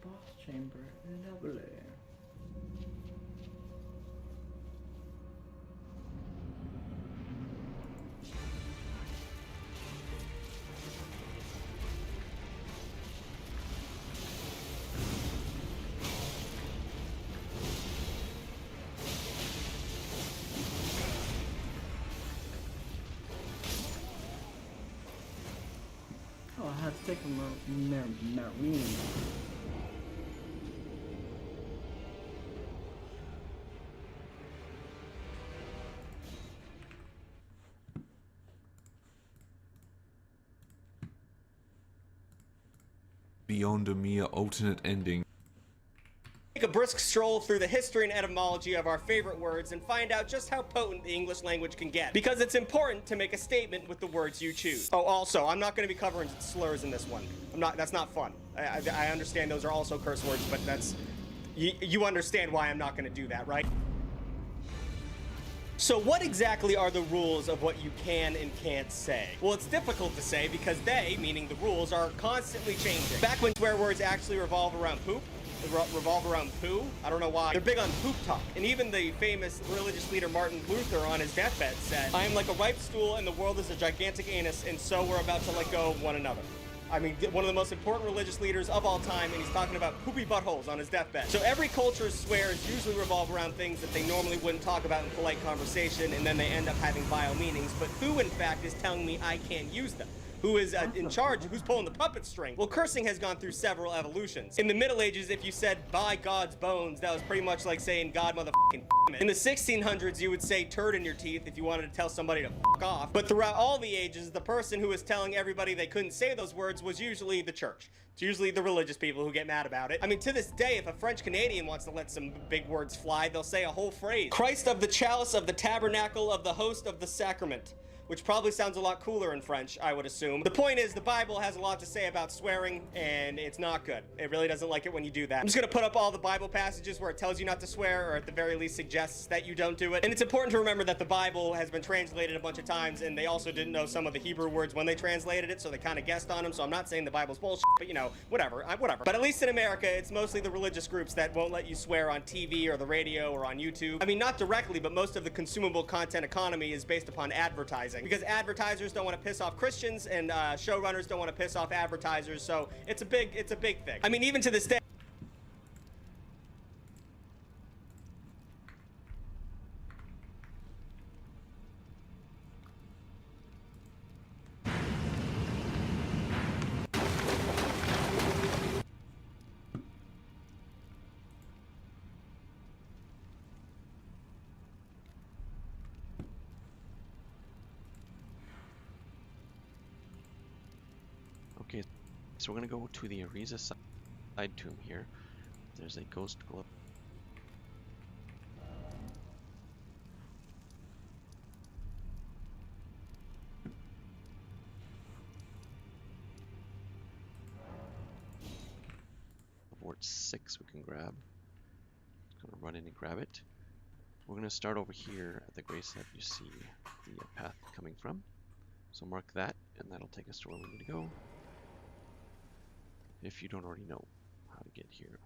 Boss chamber, lovely. Oh, I had to take a marine. Beyond a mere alternate ending. Take a brisk stroll through the history and etymology of our favorite words and find out just how potent the English language can get. Because it's important to make a statement with the words you choose. Oh, also, I'm not going to be covering slurs in this one. That's not fun. I understand those are also curse words, but that's... You understand why I'm not going to do that, right? So what exactly are the rules of what you can and can't say? Well, it's difficult to say because they, meaning the rules, are constantly changing. Back when swear words actually revolve around poop, poo, I don't know why. They're big on poop talk. And even the famous religious leader Martin Luther on his deathbed said, "I am like a ripe stool and the world is a gigantic anus, and so we're about to let go of one another." I mean, one of the most important religious leaders of all time, and he's talking about poopy buttholes on his deathbed. So every culture's swears usually revolve around things that they normally wouldn't talk about in polite conversation, and then they end up having vile meanings. But who, in fact, is telling me I can't use them? Who is in charge? Who's pulling the puppet string? Well, cursing has gone through several evolutions. In the Middle Ages, if you said, "by God's bones," that was pretty much like saying, "God motherfucking f*** it." In the 1600s, you would say "turd in your teeth" if you wanted to tell somebody to f*** off. But throughout all the ages, the person who was telling everybody they couldn't say those words was usually the church. It's usually the religious people who get mad about it. I mean, to this day, if a French Canadian wants to let some big words fly, they'll say a whole phrase. Christ of the chalice of the tabernacle of the host of the sacrament. Which probably sounds a lot cooler in French, I would assume. The point is, the Bible has a lot to say about swearing, and it's not good. It really doesn't like it when you do that. I'm just gonna put up all the Bible passages where it tells you not to swear, or at the very least suggests that you don't do it. And it's important to remember that the Bible has been translated a bunch of times, and they also didn't know some of the Hebrew words when they translated it, so they kind of guessed on them. So I'm not saying the Bible's bullshit, but you know, whatever. But at least in America, it's mostly the religious groups that won't let you swear on TV or the radio or on YouTube. I mean, not directly, but most of the consumable content economy is based upon advertising. Because advertisers don't want to piss off Christians, and showrunners don't want to piss off advertisers, so it's a big thing. I mean, even to this day. Okay, so we're gonna go to the Ariza side tomb here. There's a ghost glove. Ward 6 we can grab. Just gonna run in and grab it. We're gonna start over here at the gravesite you see the path coming from. So mark that, and that'll take us to where we need to go. If you don't already know how to get here.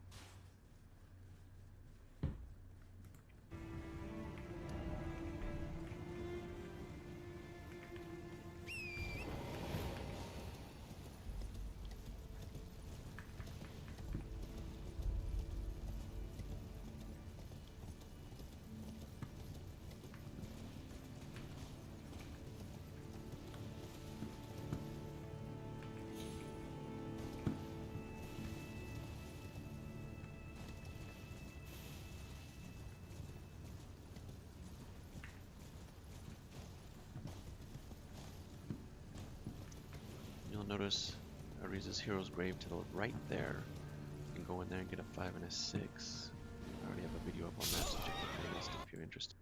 Notice Ariza's hero's grave to the right there. You can go in there and get a 5 and a 6. I already have a video up on that, so check the playlist if you're interested.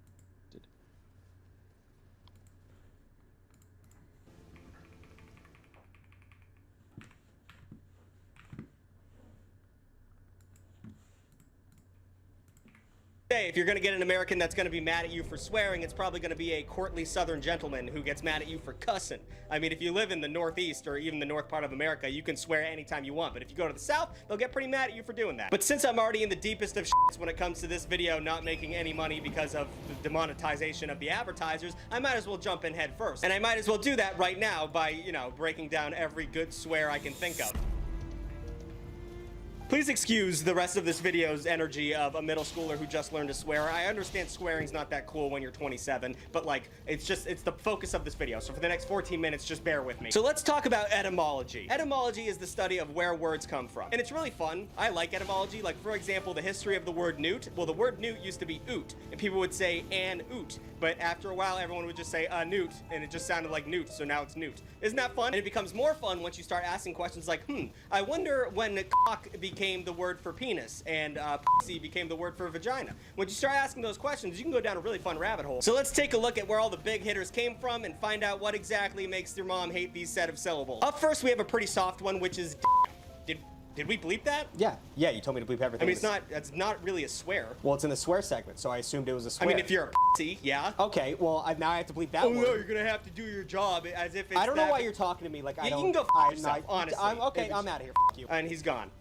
If you're going to get an American that's going to be mad at you for swearing, it's probably going to be a courtly southern gentleman who gets mad at you for cussing. I mean, if you live in the Northeast or even the north part of America, you can swear anytime you want. But if you go to the South, they'll get pretty mad at you for doing that. But since I'm already in the deepest of shits when it comes to this video not making any money because of the demonetization of the advertisers, I might as well jump in head first. And I might as well do that right now by, you know, breaking down every good swear I can think of. Please excuse the rest of this video's energy of a middle schooler who just learned to swear. I understand swearing's not that cool when you're 27, but like, it's the focus of this video. So for the next 14 minutes, just bear with me. So let's talk about etymology. Etymology is the study of where words come from. And it's really fun. I like etymology. Like, for example, the history of the word newt. Well, the word newt used to be oot, and people would say an oot. But after a while, everyone would just say a newt, and it just sounded like newt, so now it's newt. Isn't that fun? And it becomes more fun once you start asking questions like, I wonder when cock became the word for penis, and pussy became the word for vagina. When you start asking those questions, you can go down a really fun rabbit hole. So let's take a look at where all the big hitters came from and find out what exactly makes your mom hate these set of syllables. Up first, we have a pretty soft one, which is Did we bleep that? Yeah, you told me to bleep everything. I mean, it's not really a swear. Well, it's in the swear segment, so I assumed it was a swear. I mean, if you're a pussy, yeah. Okay, well, now I have to bleep that word. Oh, no, you're gonna have to do your job as if it's I don't know why you're talking to me like I don't. You can go yourself, honestly. I'm out of here, you. And he's gone.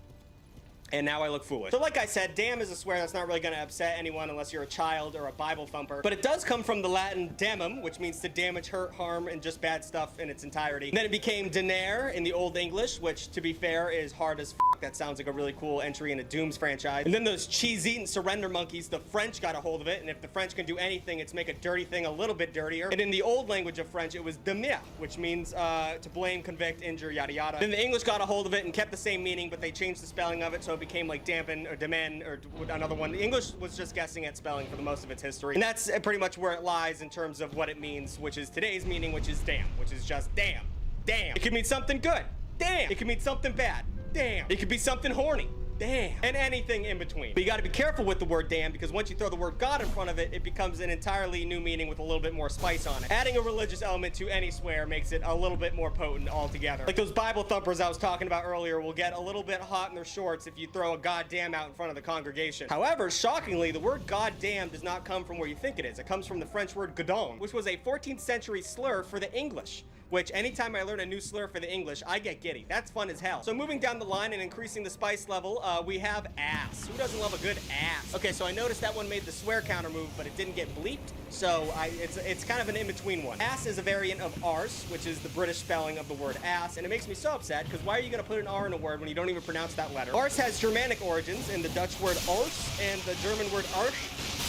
And now I look foolish. So like I said, damn is a swear that's not really going to upset anyone unless you're a child or a Bible thumper. But it does come from the Latin damnum, which means to damage, hurt, harm, and just bad stuff in its entirety. And then it became denare in the Old English, which, to be fair, is hard as f***. That sounds like a really cool entry in a Dooms franchise. And then those cheese-eating surrender monkeys, the French got a hold of it, and if the French can do anything, it's make a dirty thing a little bit dirtier. And in the old language of French, it was demir, which means to blame, convict, injure, yada yada. Then the English got a hold of it and kept the same meaning, but they changed the spelling of it, so it became like dampen or demen or another one. The English was just guessing at spelling for the most of its history. And that's pretty much where it lies in terms of what it means, which is today's meaning, which is damn, which is just damn. Damn. It could mean something good. Damn. It could mean something bad. Damn. It could be something horny. Damn. And anything in between. But you got to be careful with the word damn, because once you throw the word God in front of it, it becomes an entirely new meaning with a little bit more spice on it. Adding a religious element to any swear makes it a little bit more potent altogether. Like those Bible thumpers I was talking about earlier will get a little bit hot in their shorts if you throw a goddamn out in front of the congregation. However, shockingly, the word goddamn does not come from where you think it is. It comes from the French word godon, which was a 14th century slur for the English. Which anytime I learn a new slur for the English, I get giddy. That's fun as hell. So moving down the line and increasing the spice level, we have ass. Who doesn't love a good ass? Okay, so I noticed that one made the swear counter move, but it didn't get bleeped. So it's kind of an in-between one. Ass is a variant of arse, which is the British spelling of the word ass, and it makes me so upset, because why are you gonna put an R in a word when you don't even pronounce that letter? Arse has Germanic origins in the Dutch word arse and the German word arsch.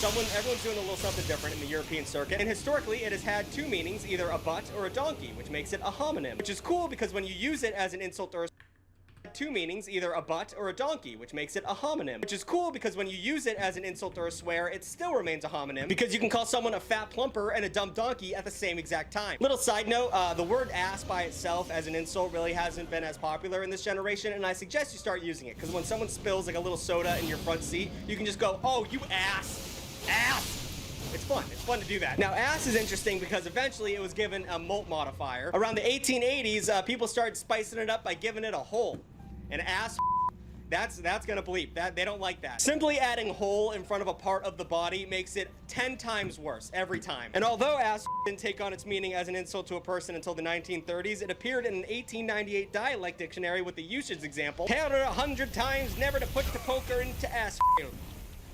Everyone's doing a little something different in the European circuit, and historically it has had two meanings, either a butt or a donkey, which makes it a homonym, which is cool because when you use it as an insult or two meanings, either a butt or a donkey, which makes it a homonym. Which is cool because when you use it as an insult or a swear, it still remains a homonym because you can call someone a fat plumper and a dumb donkey at the same exact time. Little side note, the word ass by itself as an insult really hasn't been as popular in this generation, and I suggest you start using it because when someone spills like a little soda in your front seat, you can just go, oh, you ass, ass. It's fun to do that. Now, ass is interesting because eventually it was given a molt modifier. Around the 1880s, people started spicing it up by giving it a hole. An ass, that's gonna bleep. That they don't like that. Simply adding hole in front of a part of the body makes it 10 times worse every time. And although ass didn't take on its meaning as an insult to a person until the 1930s, it appeared in an 1898 dialect dictionary with the usage example, counted 100 times never to put the poker into ass.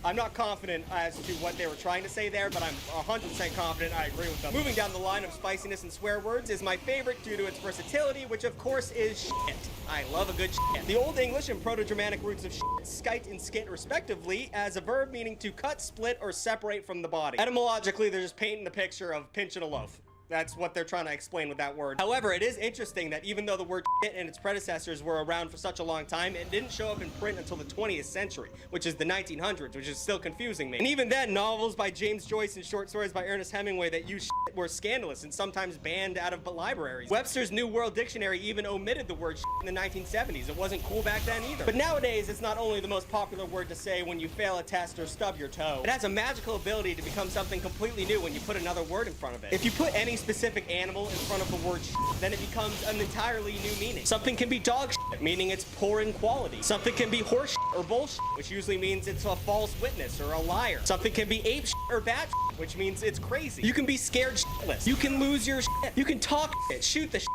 I'm not confident as to what they were trying to say there, but I'm 100% confident I agree with them. Moving down the line of spiciness and swear words is my favorite due to its versatility, which of course is shit. I love a good shit. The Old English and Proto-Germanic roots of shit, skite and skit respectively, as a verb meaning to cut, split, or separate from the body. Etymologically, they're just painting the picture of pinching a loaf. That's what they're trying to explain with that word. However, it is interesting that even though the word shit and its predecessors were around for such a long time, it didn't show up in print until the 20th century, which is the 1900s, which is still confusing me. And even then, novels by James Joyce and short stories by Ernest Hemingway that used shit were scandalous and sometimes banned out of libraries. Webster's New World Dictionary even omitted the word shit in the 1970s. It wasn't cool back then either. But nowadays, it's not only the most popular word to say when you fail a test or stub your toe, it has a magical ability to become something completely new when you put another word in front of it. If you put any specific animal in front of the word shit, then it becomes an entirely new meaning. Something can be dog shit, meaning it's poor in quality. Something can be horse shit or bullshit, which usually means it's a false witness or a liar. Something can be ape shit or bat shit, which means it's crazy. You can be scared shitless. You can lose your shit. You can talk shit, shoot the shit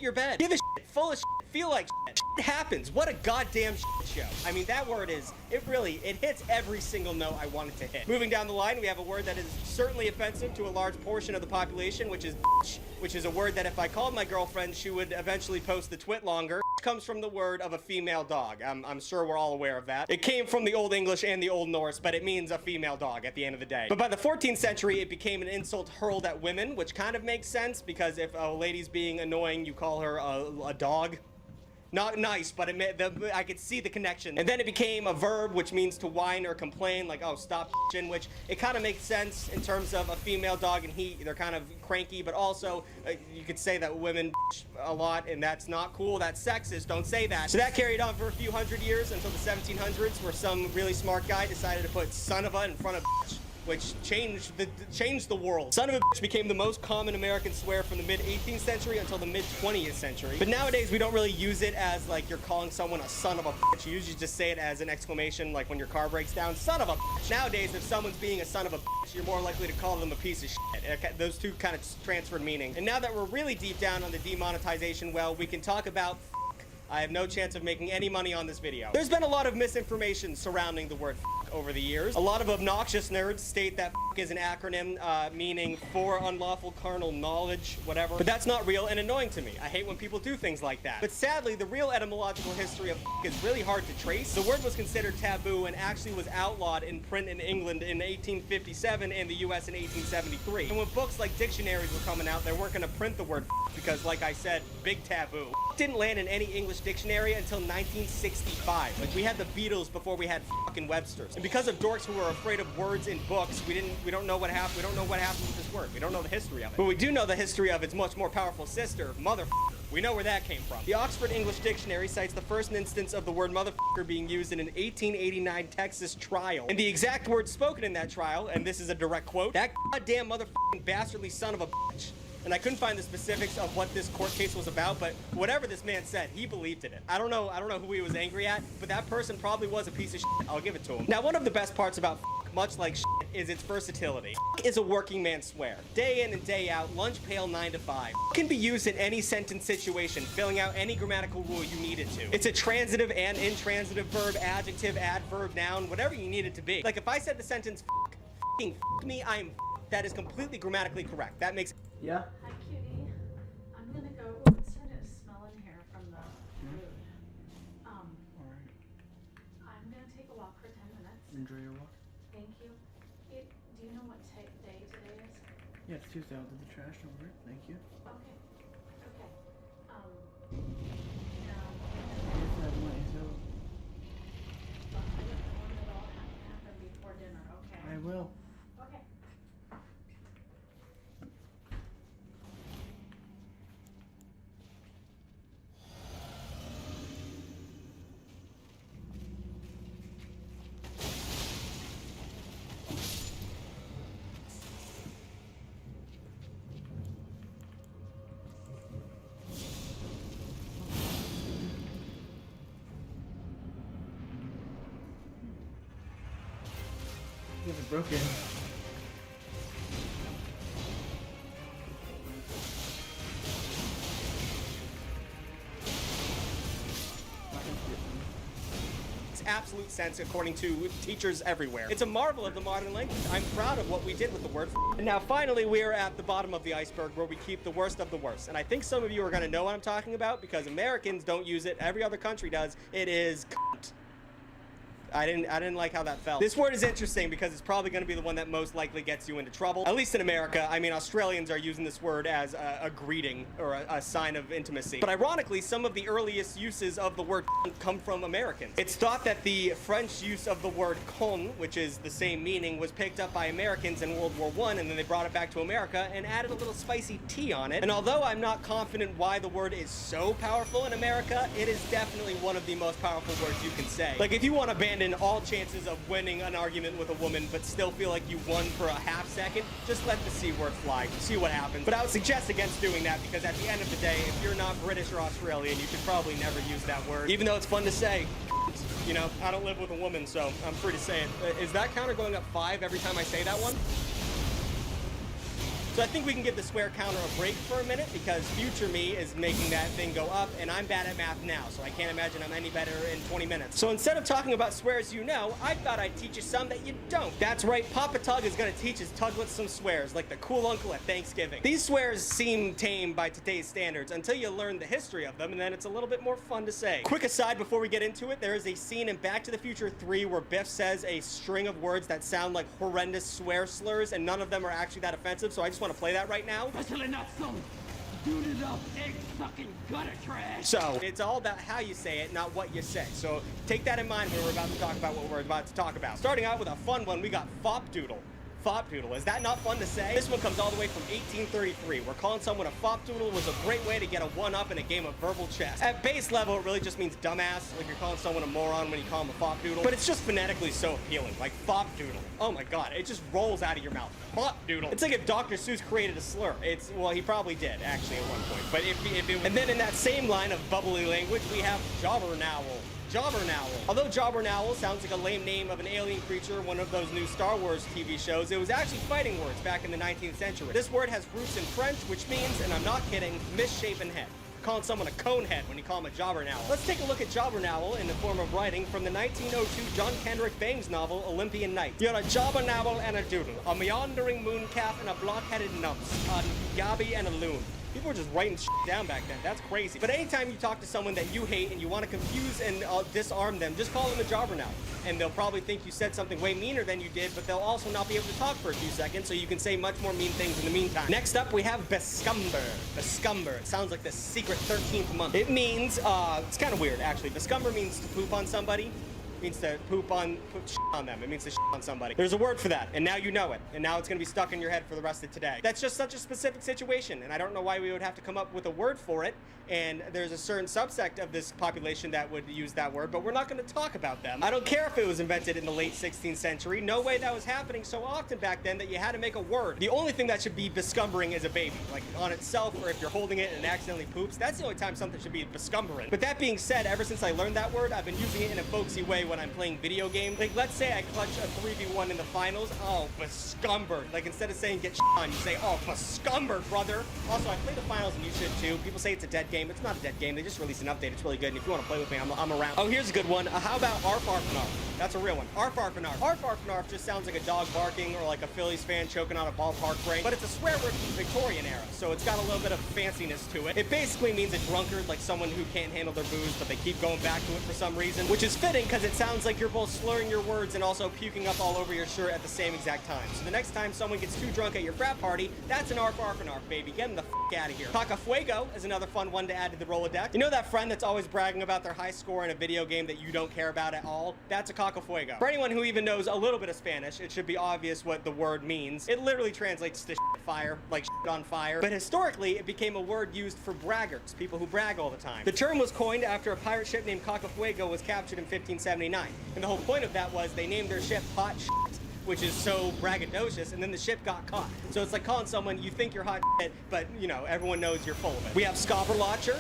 your bed, give a shit, full of shit, feel like shit. Shit happens. What a goddamn shit show. I mean, that word is, it hits every single note I want it to hit. Moving down the line, we have a word that is certainly offensive to a large portion of the population, which is bitch, which is a word that if I called my girlfriend, she would eventually post the twit longer. Comes from the word of a female dog. I'm sure we're all aware of that. It came from the Old English and the Old Norse, but it means a female dog at the end of the day. But by the 14th century, it became an insult hurled at women, which kind of makes sense because if a lady's being annoying, you call her a dog. Not nice, but I could see the connection. And then it became a verb, which means to whine or complain, like, oh, stop bitching, which it kind of makes sense in terms of a female dog and they're kind of cranky, but also you could say that women bitch a lot, and that's not cool. That's sexist. Don't say that. So that carried on for a few hundred years until the 1700s, where some really smart guy decided to put son of a in front of bitch, which changed the world. Son of a bitch became the most common American swear from the mid-18th century until the mid-20th century. But nowadays, we don't really use it as like you're calling someone a son of a bitch. You usually just say it as an exclamation, like when your car breaks down, son of a bitch. Nowadays, if someone's being a son of a bitch, you're more likely to call them a piece of shit. Those two kind of transferred meaning. And now that we're really deep down on the demonetization well, we can talk about I have no chance of making any money on this video. There's been a lot of misinformation surrounding the word over the years. A lot of obnoxious nerds state that is an acronym meaning for unlawful carnal knowledge, whatever. But that's not real and annoying to me. I hate when people do things like that. But sadly, the real etymological history of is really hard to trace. The word was considered taboo and actually was outlawed in print in England in 1857 and the US in 1873. And when books like dictionaries were coming out, they weren't going to print the word because, like I said, big taboo. Didn't land in any English dictionary until 1965. Like, we had the Beatles before we had fucking Webster's. And because of dorks who are afraid of words in books, we don't know what happened. We don't know what happened with this word. We don't know the history of it. But we do know the history of its much more powerful sister, motherfucker. We know where that came from. The Oxford English Dictionary cites the first instance of the word motherfucker being used in an 1889 Texas trial. And the exact words spoken in that trial, and this is a direct quote, "That goddamn motherfucking bastardly son of a bitch." And I couldn't find the specifics of what this court case was about, but whatever this man said, he believed in it. I don't know who he was angry at, but that person probably was a piece of shit. I'll give it to him. Now, one of the best parts about much like shit, is its versatility. Is a working man's swear. Day in and day out, lunch pail 9 to 5. Can be used in any sentence situation, filling out any grammatical rule you need it to. It's a transitive and intransitive verb, adjective, adverb, noun, whatever you need it to be. Like if I said the sentence f***ing f*** me, I'm that is completely grammatically correct. That makes Yeah. Hi, cutie. I'm gonna go. It's starting to smell in here from the food. Alright. I'm gonna take a walk for 10 minutes. Enjoy your walk. Thank you. Do you know what day today is? Yeah, it's Tuesday. I'll do the trash over it. Thank you. Okay. Okay. If I want You have it broken. Absolute sense according to teachers everywhere. It's a marvel of the modern language. I'm proud of what we did with the word. And now finally we are at the bottom of the iceberg where we keep the worst of the worst. And I think some of you are going to know what I'm talking about because Americans don't use it. Every other country does. It is cunt. I didn't like how that felt. This word is interesting because it's probably going to be the one that most likely gets you into trouble. At least in America. I mean, Australians are using this word as a greeting or a sign of intimacy. But ironically, some of the earliest uses of the word come from Americans. It's thought that the French use of the word con, which is the same meaning, was picked up by Americans in World War I, and then they brought it back to America and added a little spicy tea on it. And although I'm not confident why the word is so powerful in America, it is definitely one of the most powerful words you can say. Like, if you want to abandon all chances of winning an argument with a woman but still feel like you won for a half second, just let the C word fly. See what happens. But I would suggest against doing that because at the end of the day, if you're not British or Australian, you should probably never use that word. Even though it's fun to say. You know, I don't live with a woman, so I'm free to say it. Is that counter going up 5 every time I say that one? So I think we can give the swear counter a break for a minute because future me is making that thing go up, and I'm bad at math now, so I can't imagine I'm any better in 20 minutes. So instead of talking about swears you know, I thought I'd teach you some that you don't. That's right, Papa Tug is gonna teach his Tuglets some swears, like the cool uncle at Thanksgiving. These swears seem tame by today's standards until you learn the history of them, and then it's a little bit more fun to say. Quick aside before we get into it, there is a scene in Back to the Future 3 where Biff says a string of words that sound like horrendous swear slurs, and none of them are actually that offensive, so I just want to play that right now. Especially not some dooted up egg-sucking gutter trash. So it's all about how you say it, not what you say. So take that in mind when we're about to talk about what we're about to talk about. Starting out with a fun one, we got Fopdoodle. Fopdoodle. Is that not fun to say? This one comes all the way from 1833, where calling someone a Fopdoodle was a great way to get a one-up in a game of verbal chess. At base level, it really just means dumbass, like you're calling someone a moron when you call them a Fopdoodle. But it's just phonetically so appealing, like Fopdoodle. Oh my god, it just rolls out of your mouth. Fopdoodle. It's like if Dr. Seuss created a slur. Well, he probably did, actually, at one point. But if it... And then in that same line of bubbly language, we have Jobbernowl. Jobbernowl. Although Jobbernowl sounds like a lame name of an alien creature, one of those new Star Wars TV shows, it was actually fighting words back in the 19th century. This word has roots in French, which means, and I'm not kidding, misshapen head. Calling someone a cone head when you call him a Jobbernowl. Let's take a look at Jobbernowl in the form of writing from the 1902 John Kendrick Bangs novel, Olympian Night. You're a Jobbernowl and a doodle, a meandering moon calf and a block-headed numps, a gabby and a loon. People were just writing shit down back then. That's crazy. But anytime you talk to someone that you hate and you want to confuse and disarm them, just call them a Jobbernowl. And they'll probably think you said something way meaner than you did, but they'll also not be able to talk for a few seconds, so you can say much more mean things in the meantime. Next up, we have Bescumber. Bescumber. It sounds like the secret 13th month. It means, it's kind of weird, actually. Bescumber means to poop on somebody. Means to put shit on them. It means to shit on somebody. There's a word for that, and now you know it. And now it's gonna be stuck in your head for the rest of today. That's just such a specific situation, and I don't know why we would have to come up with a word for it. And there's a certain subsect of this population that would use that word, but we're not gonna talk about them. I don't care if it was invented in the late 16th century. No way that was happening so often back then that you had to make a word. The only thing that should be bescumbering is a baby, like on itself, or if you're holding it and it accidentally poops. That's the only time something should be bescumbering. But that being said, ever since I learned that word, I've been using it in a folksy way when I'm playing video games. Like, let's say I clutch a 3v1 in the finals. Oh, bescumbered. Like, instead of saying get shit on, you say, oh, bescumbered, brother. Also, I play the finals and you should too. People say it's a dead game. It's not a dead game. They just released an update. It's really good. And if you want to play with me, I'm around. Oh, here's a good one. How about Arf Arf Narf? That's a real one. Arf Arf Narf. Arf Arf Narf just sounds like a dog barking or like a Phillies fan choking on a ballpark break. But it's a swear word from the Victorian era, so it's got a little bit of fanciness to it. It basically means a drunkard, like someone who can't handle their booze, but they keep going back to it for some reason, which is fitting because it sounds like you're both slurring your words and also puking up all over your shirt at the same exact time. So the next time someone gets too drunk at your frat party, that's an Arf Arf Narf, baby. Get them the f out of here. Cacafuego is another fun one to add to the Rolodex. You know that friend that's always bragging about their high score in a video game that you don't care about at all? That's a Cacafuego. For anyone who even knows a little bit of Spanish, it should be obvious what the word means. It literally translates to shit fire, like shit on fire. But historically, it became a word used for braggarts, people who brag all the time. The term was coined after a pirate ship named Cacafuego was captured in 1579. And the whole point of that was they named their ship Hot Shit. which is so braggadocious, and then the ship got caught. So it's like calling someone, you think you're hot shit, but you know, everyone knows you're full of it. We have Scobberlotcher.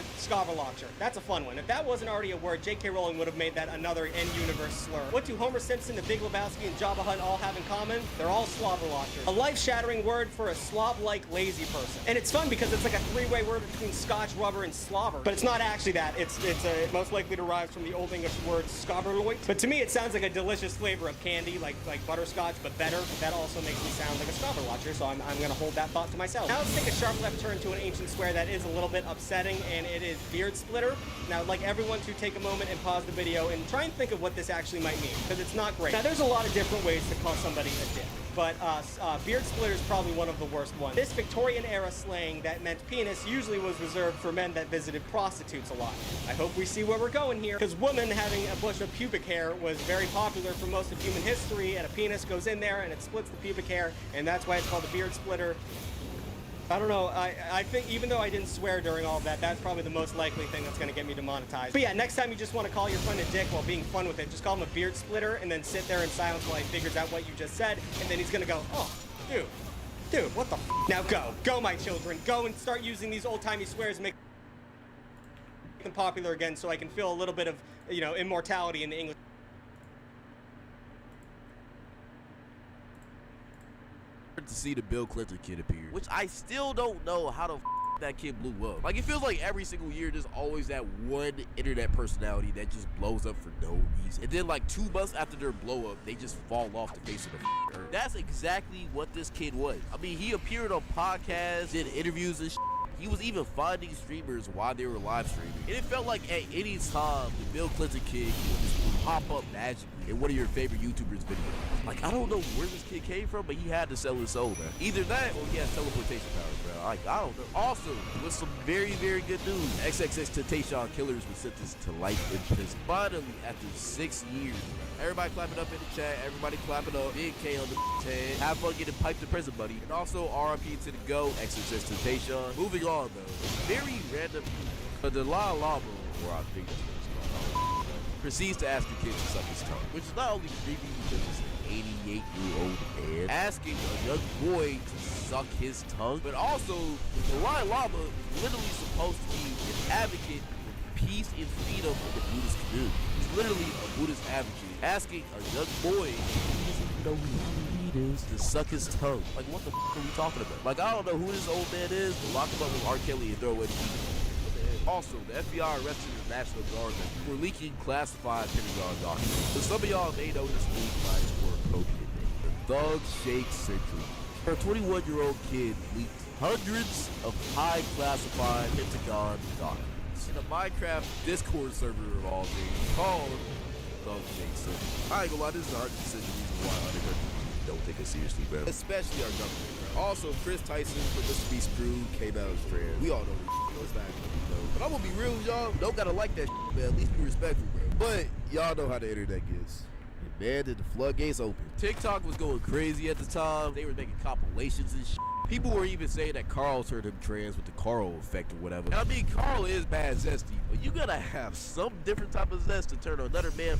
That's a fun one. If that wasn't already a word, J.K. Rowling would have made that another in-universe slur. What do Homer Simpson, the Big Lebowski, and Jabba Hutt all have in common? They're all slobberlotchers. A life-shattering word for a slob-like lazy person. And it's fun because it's like a three-way word between scotch, rubber, and slobber. But it's not actually that. It's most likely derives from the Old English word scobberloit. But to me, it sounds like a delicious flavor of candy, like butterscotch, but better. That also makes me sound like a scobberlotcher, so I'm gonna hold that thought to myself. Now let's take a sharp left turn to an ancient swear that is a little bit upsetting, and it is beard splitter. Now, I'd like everyone to take a moment and pause the video and try and think of what this actually might mean, because it's not great. Now, there's a lot of different ways to call somebody a dick, but beard splitter is probably one of the worst ones. This Victorian-era slang that meant penis usually was reserved for men that visited prostitutes a lot. I hope we see where we're going here, because women having a bush of pubic hair was very popular for most of human history, and a penis goes in there and it splits the pubic hair, and that's why it's called a beard splitter. I don't know, I think even though I didn't swear during all of that, that's probably the most likely thing that's going to get me demonetized. But yeah, next time you just want to call your friend a dick while being fun with it, just call him a beard splitter and then sit there in silence while he figures out what you just said, and then he's going to go, oh, dude, what the f***? Now go my children, go and start using these old-timey swears and make them popular again so I can feel a little bit of, you know, immortality in the English. To see the Bill Clinton kid appear, which I still don't know how the that kid blew up. Like, it feels like every single year there's always that one internet personality that just blows up for no reason, and then like 2 months after their blow up, they just fall off the face of the earth. That's exactly what this kid was. I mean, he appeared on podcasts, did interviews and shit. He was even finding streamers while they were live streaming. And it felt like at any time, the Bill Clinton kid would just pop up magically in one of your favorite YouTubers' videos. Like, I don't know where this kid came from, but he had to sell his soul, man. Either that or he has teleportation powers, bro. Like, I don't know. Also, with some very, very good news, XXXTentacion Killers was sentenced to life in prison. Finally, after 6 years. Everybody clapping up in the chat. Everybody clapping up. Big K on the head. Have fun getting piped to prison, buddy. And also, RIP to the GO, XXXTentacion. Moving on, though. Very random. But the Dalai Lama, or I think it's called, proceeds to ask the kid to suck his tongue. Which is not only creepy because it's an 88-year-old man asking a young boy to suck his tongue, but also, the Dalai Lama is literally supposed to be an advocate for peace and freedom in the Buddhist community. He's literally a Buddhist advocate asking a young boy who doesn't even know who he is to suck his tongue. Like, what the f are we talking about? Like, I don't know who this old man is, but lock him up with R. Kelly and throw away the key. Also, the FBI arrested the National Guardman for leaking classified Pentagon documents. So some of y'all may know this leak rights for a appropriate name. The Thug Shake Century. Her 21-year-old kid leaked hundreds of high classified Pentagon documents in a Minecraft Discord server of all things called Thug Shake Century. I ain't gonna lie, this is 100% the reason why underground don't take us seriously, bro. Especially our government, bro. Also, Chris Tyson from Mr. Beast crew came out as trans. We all know this shit. But I'm gonna be real with y'all. Don't gotta like that shit, man. At least be respectful, bro. But y'all know how the internet gets. And man, did the floodgates open. TikTok was going crazy at the time. They were making compilations and shit. People were even saying that Carl turned him trans with the Carl effect or whatever. And I mean, Carl is bad zesty, but you gotta have some different type of zest to turn another man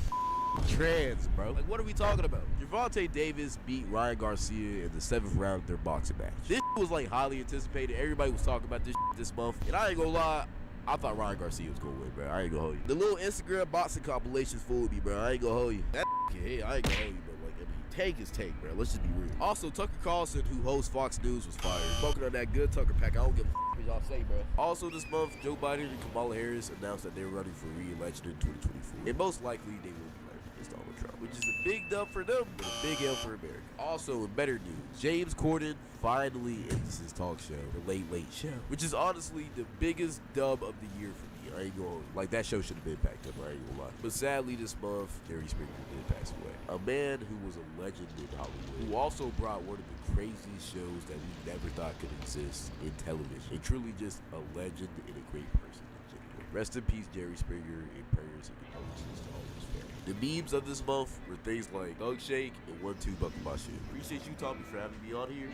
trans, bro. Like, what are we talking about? Gervonta Davis beat Ryan Garcia in the 7th round of their boxing match. This was like highly anticipated. Everybody was talking about this month. And I ain't gonna lie, I thought Ryan Garcia was gonna win, bro. I ain't gonna hold you. The little Instagram boxing compilations fooled me, bro. I ain't gonna hold you. That hey, I ain't gonna hold you, bro. Like, I mean, tank is tank, bro. Let's just be real. Also, Tucker Carlson, who hosts Fox News, was fired. Smoking on that good Tucker pack. I don't give a what y'all say, bro. Also, this month, Joe Biden and Kamala Harris announced that they're running for re-election in 2024. And most likely, they will be running against Donald Trump, which is a big dub for them, but a big L for America. Also, in better news, James Corden finally ends his talk show, The Late Late Show, which is honestly the biggest dub of the year for me. I ain't gonna, like, that show should have been packed up, I ain't gonna lie. But sadly, this month, Jerry Springer did pass away. A man who was a legend in Hollywood, who also brought one of the craziest shows that we never thought could exist in television. And truly just a legend and a great person in general. Rest in peace, Jerry Springer, and prayers and condolences to all his family. The memes of this month were things like Dog Shake and 1-2 Buckle My Shit. Appreciate you, Tommy, for having me on here.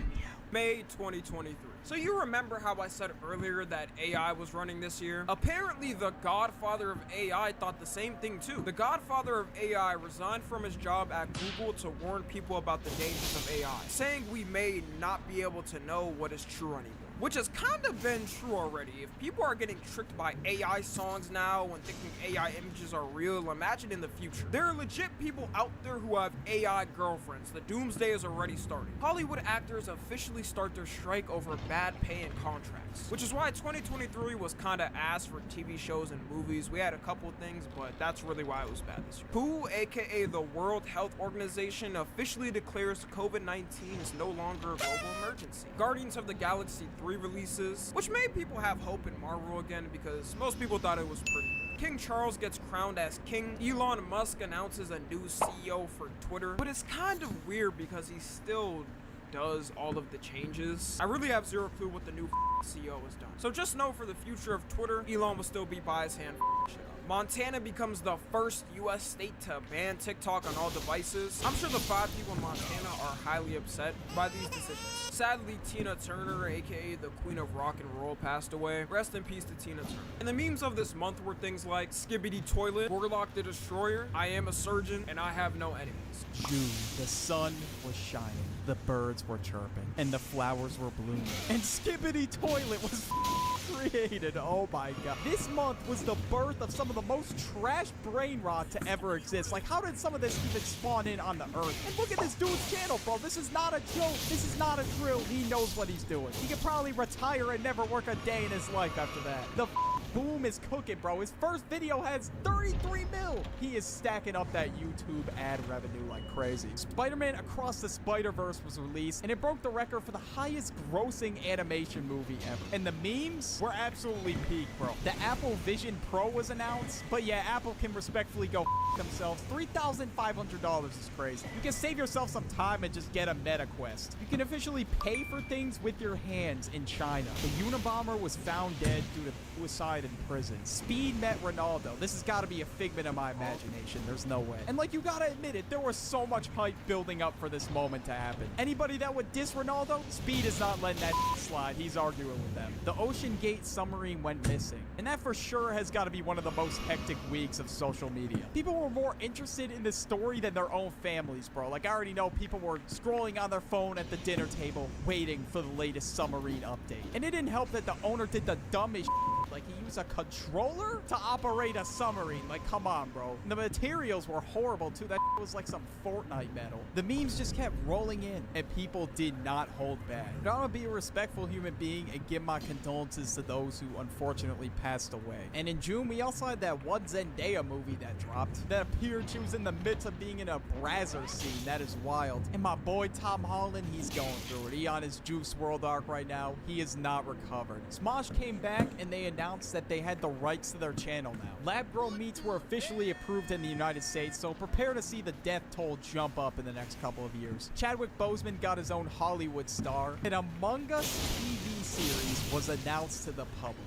May 2023. So you remember how I said earlier that AI was running this year? Apparently the godfather of AI thought the same thing too. The godfather of AI resigned from his job at Google to warn people about the dangers of AI, saying we may not be able to know what is true anymore. Which has kind of been true already. If people are getting tricked by AI songs now and thinking AI images are real, imagine in the future. There are legit people out there who have AI girlfriends. The doomsday is already starting. Hollywood actors officially start their strike over bad pay and contracts, which is why 2023 was kind of ass for TV shows and movies. We had a couple things, but that's really why it was bad this year. WHO, aka the World Health Organization, officially declares COVID-19 is no longer a global emergency. Guardians of the Galaxy 3 releases, which made people have hope in Marvel again because most people thought it was pretty. King Charles gets crowned as king. Elon Musk announces a new CEO for Twitter, but it's kind of weird because he still does all of the changes. I really have zero clue what the new CEO has done. So just know for the future of Twitter, Elon will still be by his hand shit up. Montana becomes the first US state to ban TikTok on all devices. I'm sure the 5 people in Montana are highly upset by these decisions. Sadly, Tina Turner, aka the Queen of Rock and Roll, passed away. Rest in peace to Tina Turner. And the memes of this month were things like Skibbity Toilet, Warlock the Destroyer, I am a surgeon, and I have no enemies. June, the sun was shining, the birds were chirping, and the flowers were blooming. And Skibbity Toilet was created. Oh my god. This month was the birth of some of the most trash brain rot to ever exist. Like, how did some of this even spawn in on the earth? And look at this dude's channel, bro. This is not a joke. This is not a drill. He knows what he's doing. He could probably retire and never work a day in his life after that. The boom is cooking, bro. His first video has 33 mil. He is stacking up that YouTube ad revenue like crazy. Spider-Man Across the Spider-Verse was released, and it broke the record for the highest grossing animation movie ever. And the memes were absolutely peak, bro. The Apple Vision Pro was announced, but yeah, Apple can respectfully go themselves. $3,500 is crazy. You can save yourself some time and just get a Meta Quest. You can officially pay for things with your hands in China. The Unabomber was found dead due to suicide in prison. Speed met Ronaldo. This has got to be a figment of my imagination. There's no way. And like, you gotta admit it, there was so much hype building up for this moment to happen. Anybody that would diss Ronaldo, Speed is not letting that slide. He's arguing with them. The Ocean Gate submarine went missing, and that for sure has got to be one of the most hectic weeks of social media. People were more interested in this story than their own families, bro. Like, I already know people were scrolling on their phone at the dinner table waiting for the latest submarine update. And it didn't help that the owner did the dumbest shit. Like, he used a controller to operate a submarine. Like, come on, bro. And the materials were horrible too. That was like some Fortnite metal. The memes just kept rolling in, and people did not hold back. But I want to be a respectful human being and give my condolences to those who unfortunately passed away. And in June, we also had that one Zendaya movie that dropped that appeared she was in the midst of being in a Brazzer scene. That is wild. And my boy Tom Holland, he's going through it. He on his Juice WRLD arc right now. He is not recovered. Smosh came back and they announced that they had the rights to their channel now. Lab-grown meats were officially approved in the United States, so prepare to see the death toll jump up in the next couple of years. Chadwick Boseman got his own Hollywood star. An Among Us TV series was announced to the public.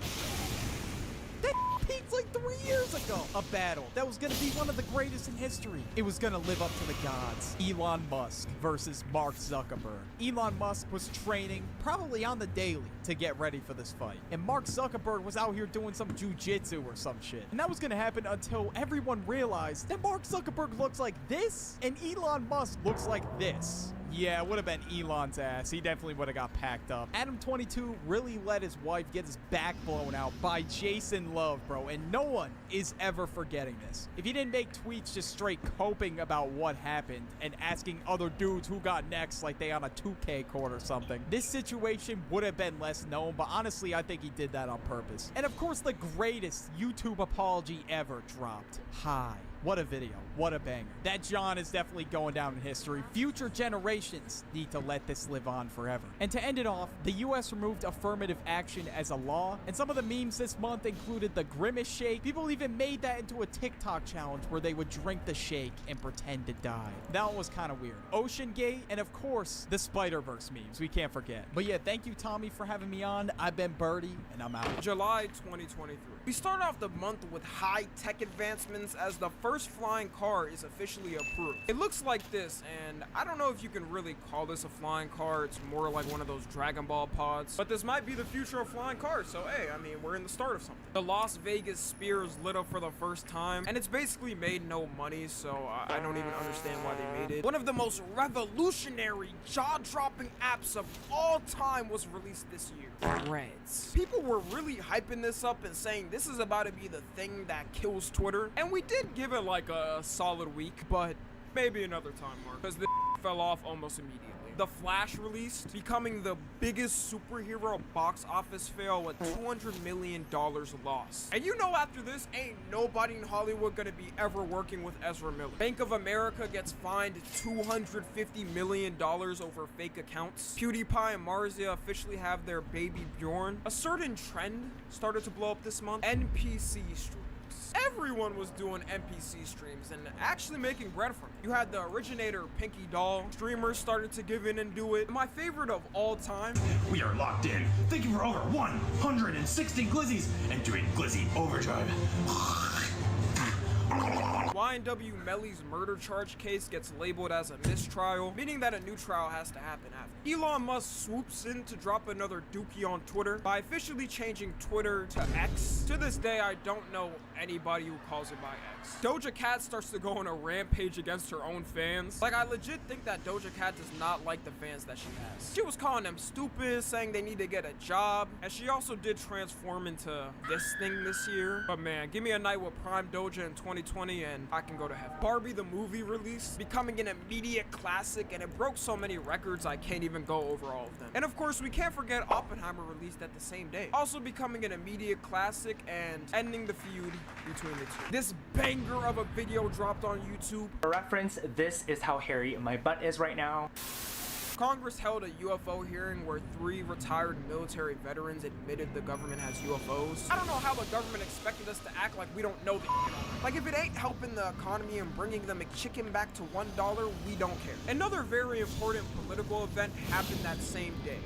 That peaked like 3 years ago. A battle that was gonna be one of the greatest in history. It was gonna live up to the gods. Elon Musk versus Mark Zuckerberg. Elon Musk was training, probably on the daily, to get ready for this fight. And Mark Zuckerberg was out here doing some jujitsu or some shit. And that was gonna happen until everyone realized that Mark Zuckerberg looks like this and Elon Musk looks like this. Yeah, it would have been Elon's ass. He definitely would have got packed up. Adam22 really let his wife get his back blown out by Jason Love, bro. And no one is ever forgetting this. If he didn't make tweets just straight coping about what happened and asking other dudes who got next like they on a 2K court or something, this situation would have been less known. But honestly, I think he did that on purpose. And of course, the greatest YouTube apology ever dropped. Hi. What a video. What a banger. That John is definitely going down in history. Future generations need to let this live on forever. And to end it off, the US removed affirmative action as a law, and some of the memes this month included the Grimace Shake. People even made that into a TikTok challenge where they would drink the shake and pretend to die. That one was kind of weird. Ocean Gate, and of course, the Spider-Verse memes. We can't forget. But yeah, thank you, Tommy, for having me on. I've been Birdie, and I'm out. July 2023. We start off the month with high-tech advancements as the first flying car is officially approved. It looks like this, and I don't know if you can really call this a flying car. It's more like one of those Dragon Ball pods. But this might be the future of flying cars, so hey, I mean, we're in the start of something. The Las Vegas Sphere is lit up for the first time, and it's basically made no money, so I don't even understand why they made it. One of the most revolutionary, jaw-dropping apps of all time was released this year. Threads. People were really hyping this up and saying this is about to be the thing that kills Twitter, and we did give it like a solid week, but maybe another time, Mark, because this fell off almost immediately. The Flash released, becoming the biggest superhero box office fail with $200 million lost. And you know after this, ain't nobody in Hollywood gonna be ever working with Ezra Miller. Bank of America gets fined $250 million over fake accounts. PewDiePie and Marzia officially have their baby Bjorn. A certain trend started to blow up this month. NPC streams. Everyone was doing NPC streams and actually making bread from it. You had the originator Pinky Doll. Streamers started to give in and do it. My favorite of all time. We are locked in. Thank you for over 160 glizzies and doing glizzy overdrive. YNW Melly's murder charge case gets labeled as a mistrial, meaning that a new trial has to happen after. Elon Musk swoops in to drop another dookie on Twitter by officially changing Twitter to X. To this day, I don't know anybody who calls it by X. Doja Cat starts to go on a rampage against her own fans. Like, I legit think that Doja Cat does not like the fans that she has. She was calling them stupid, saying they need to get a job, and she also did transform into this thing this year. But man, give me a night with Prime Doja in 2020 and I can go to heaven. Barbie the movie released, becoming an immediate classic, and it broke so many records I can't even go over all of them. And of course, we can't forget Oppenheimer released at the same day, also becoming an immediate classic and ending the feud between the two. This banger of a video dropped on YouTube. For reference, this is how hairy my butt is right now. Congress held a UFO hearing where 3 retired military veterans admitted the government has UFOs. I don't know how the government expected us to act like we don't know the Like, if it ain't helping the economy and bringing the McChicken back to $1, we don't care. Another very important political event happened that same day.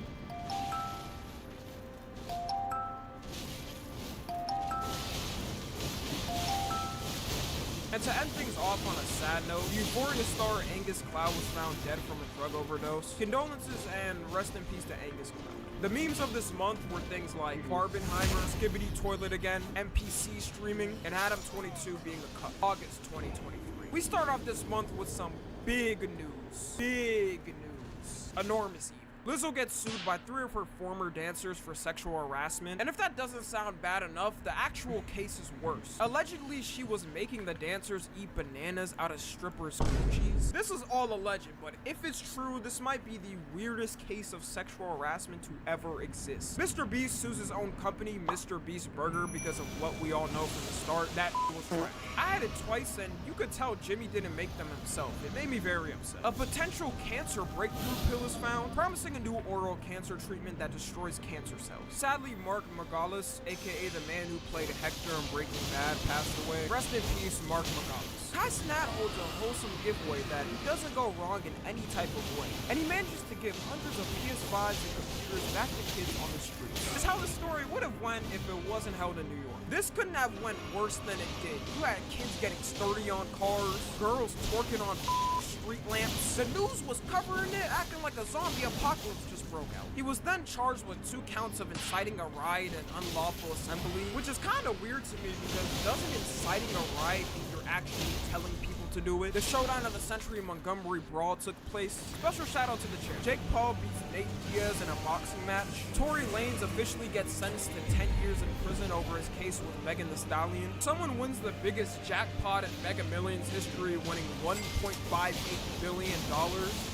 And to end things off on a sad note, Euphoria star Angus Cloud was found dead from a drug overdose. Condolences and rest in peace to Angus Cloud. The memes of this month were things like Barbenheimer, Skibbity Toilet Again, NPC streaming, and Adam 22 being a cut. August 2023. We start off this month with some big news. Big news. Enormous even. Lizzo gets sued by 3 of her former dancers for sexual harassment, and if that doesn't sound bad enough, the actual case is worse. Allegedly, she was making the dancers eat bananas out of strippers' coochies. This is all alleged, but if it's true, this might be the weirdest case of sexual harassment to ever exist. Mr. Beast sues his own company, Mr. Beast Burger, because of what we all know from the start. That was trash. I had it twice, and you could tell Jimmy didn't make them himself. It made me very upset. A potential cancer breakthrough pill is found, promising a new oral cancer treatment that destroys cancer cells. Sadly, Mark Margolis, aka the man who played Hector in Breaking Bad, passed away. Rest in peace, Mark Margolis. Kai Cenat holds a wholesome giveaway that he doesn't go wrong in any type of way, and he manages to give hundreds of PS5s and computers back to kids on the streets. This is how the story would have went if it wasn't held in New York. This couldn't have went worse than it did. You had kids getting sturdy on cars, girls twerking on street lamps. The news was covering it, acting like a zombie apocalypse just broke out. He was then charged with 2 counts of inciting a riot and unlawful assembly, which is kind of weird to me because doesn't inciting a riot mean you're actually telling people to do it? The showdown of the century Montgomery Brawl took place. Special shout out to the chair. Jake Paul beats Nate Diaz in a boxing match. Tory Lanez officially gets sentenced to 10 years in prison over his case with Megan Thee Stallion. Someone wins the biggest jackpot in Mega Millions history, winning $1.58 billion.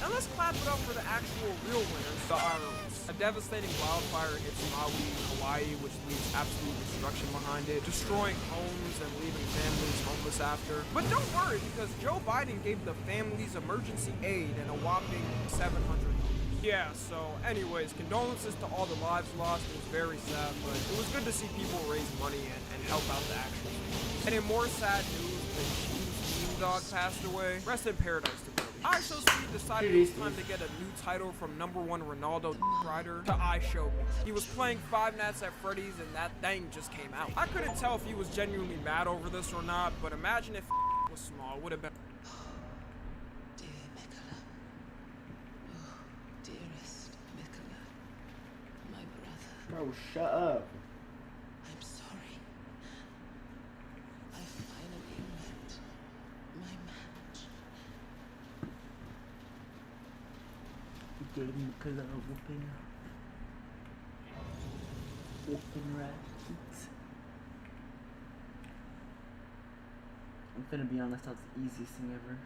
And let's clap it up for the actual real winners, the IRS. A devastating wildfire hits Maui, Hawaii, which leaves absolute destruction behind it, destroying homes and leaving families homeless after. But don't worry, because Joe Biden gave the families emergency aid and a whopping $700. Yeah, so anyways, condolences to all the lives lost. It was very sad, but it was good to see people raise money and help out the actual. And in more sad news, the Chiefs team dog passed away. Rest in paradise to Brody. I Show Speed decided it was time to get a new title from #1 Ronaldo rider to I Show Me. He was playing Five Nights at Freddy's and that thing just came out. I couldn't tell if he was genuinely mad over this or not, but imagine if was small, it would have been. Bro, shut up. I'm sorry. I finally met my match. You gave Mikala a whooping. Whooping rats. I'm gonna be honest, that's the easiest thing ever.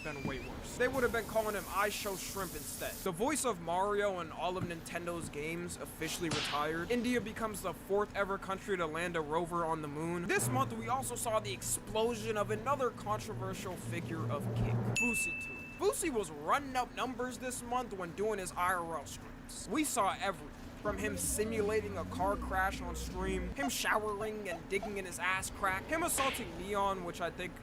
Been way worse. They would have been calling him I Show Shrimp instead. The voice of Mario in all of Nintendo's games officially retired. India becomes the 4th ever country to land a rover on the moon. This month we also saw the explosion of another controversial figure of Kick, Fusey 2. Fusey was running up numbers this month when doing his IRL streams. We saw everything. From him simulating a car crash on stream, him showering and digging in his ass crack, him assaulting Neon, which I think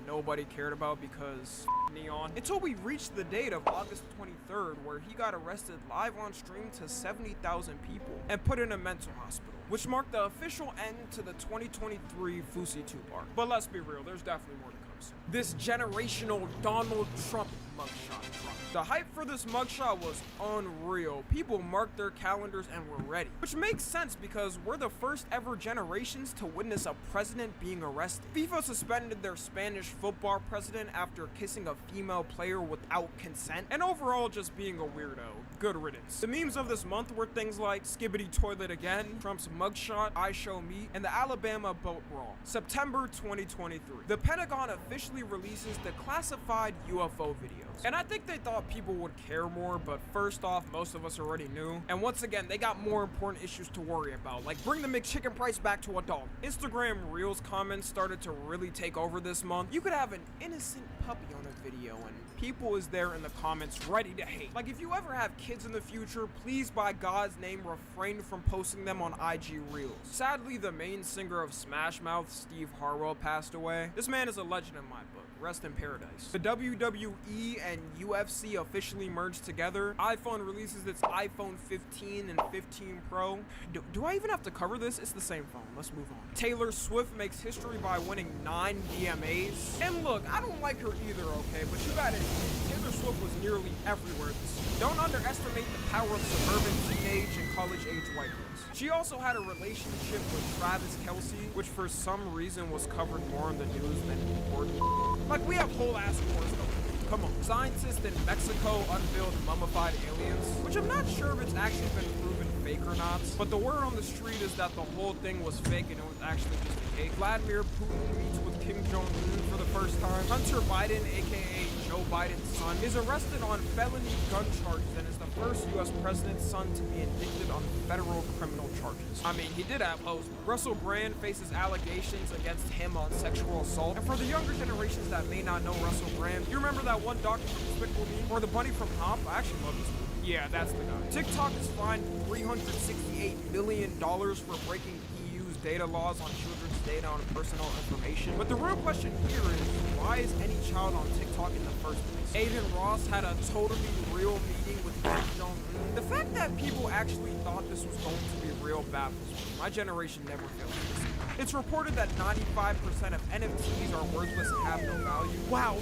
nobody cared about because Neon, until we reached the date of August 23rd where he got arrested live on stream to 70,000 people and put in a mental hospital, which marked the official end to the 2023 Fusey 2 arc. But let's be real, there's definitely more to come soon. This generational Donald Trump mugshot dropped. The hype for this mugshot was unreal. People marked their calendars and were ready. Which makes sense because we're the first ever generations to witness a president being arrested. FIFA suspended their Spanish football president after kissing a female player without consent, and overall just being a weirdo. Good riddance. The memes of this month were things like Skibbity Toilet Again, Trump's mugshot, I Show Me, and the Alabama boat brawl. September 2023. The Pentagon officially releases the classified UFO videos. And I think they thought people would care more, but first off, most of us already knew. And once again, they got more important issues to worry about, like bring the McChicken price back to $1. Instagram Reels comments started to really take over this month. You could have an innocent puppy on a video and people is there in the comments ready to hate. Like if you ever have kids in the future, please by God's name refrain from posting them on IG Reels. Sadly, the main singer of Smash Mouth, Steve Harwell, passed away. This man is a legend in my book. Rest in paradise. The WWE and UFC officially merged together. iPhone releases its iPhone 15 and 15 Pro. Do I even have to cover this? It's the same phone. Let's move on. Taylor Swift makes history by winning 9 VMAs. And look, I don't like her either, okay? But you gotta admit, Taylor Swift was nearly everywhere this year. Don't underestimate the power of suburban teenage and college-age white girls. She also had a relationship with Travis Kelce, which for some reason was covered more in the news than important. Like, we have whole ass wars going on. Come on. Scientists in Mexico unveiled mummified aliens, which I'm not sure if it's actually been proven fake or not, but the word on the street is that the whole thing was fake and it was actually just a cake. Vladimir Putin meets with Kim Jong-un for the first time. Hunter Biden, aka Joe Biden's son, is arrested on felony gun charges and is the first U.S. president's son to be indicted on federal criminal charges. I mean, he did have hoes. Russell Brand faces allegations against him on sexual assault. And for the younger generations that may not know Russell Brand, you remember that one doctor from Despicable Me? Or the bunny from Hop? I actually love this movie. Yeah, that's the guy. TikTok is fined $368 million for breaking EU's data laws on children's data on personal information. But the real question here is, why is any child on TikTok in the first place? Aiden Ross had a totally real meeting with Kim Jong-un. The fact that people actually thought this was going to be real baffles me. My generation never failed this. It's reported that 95% of NFTs are worthless and have no value. Wow,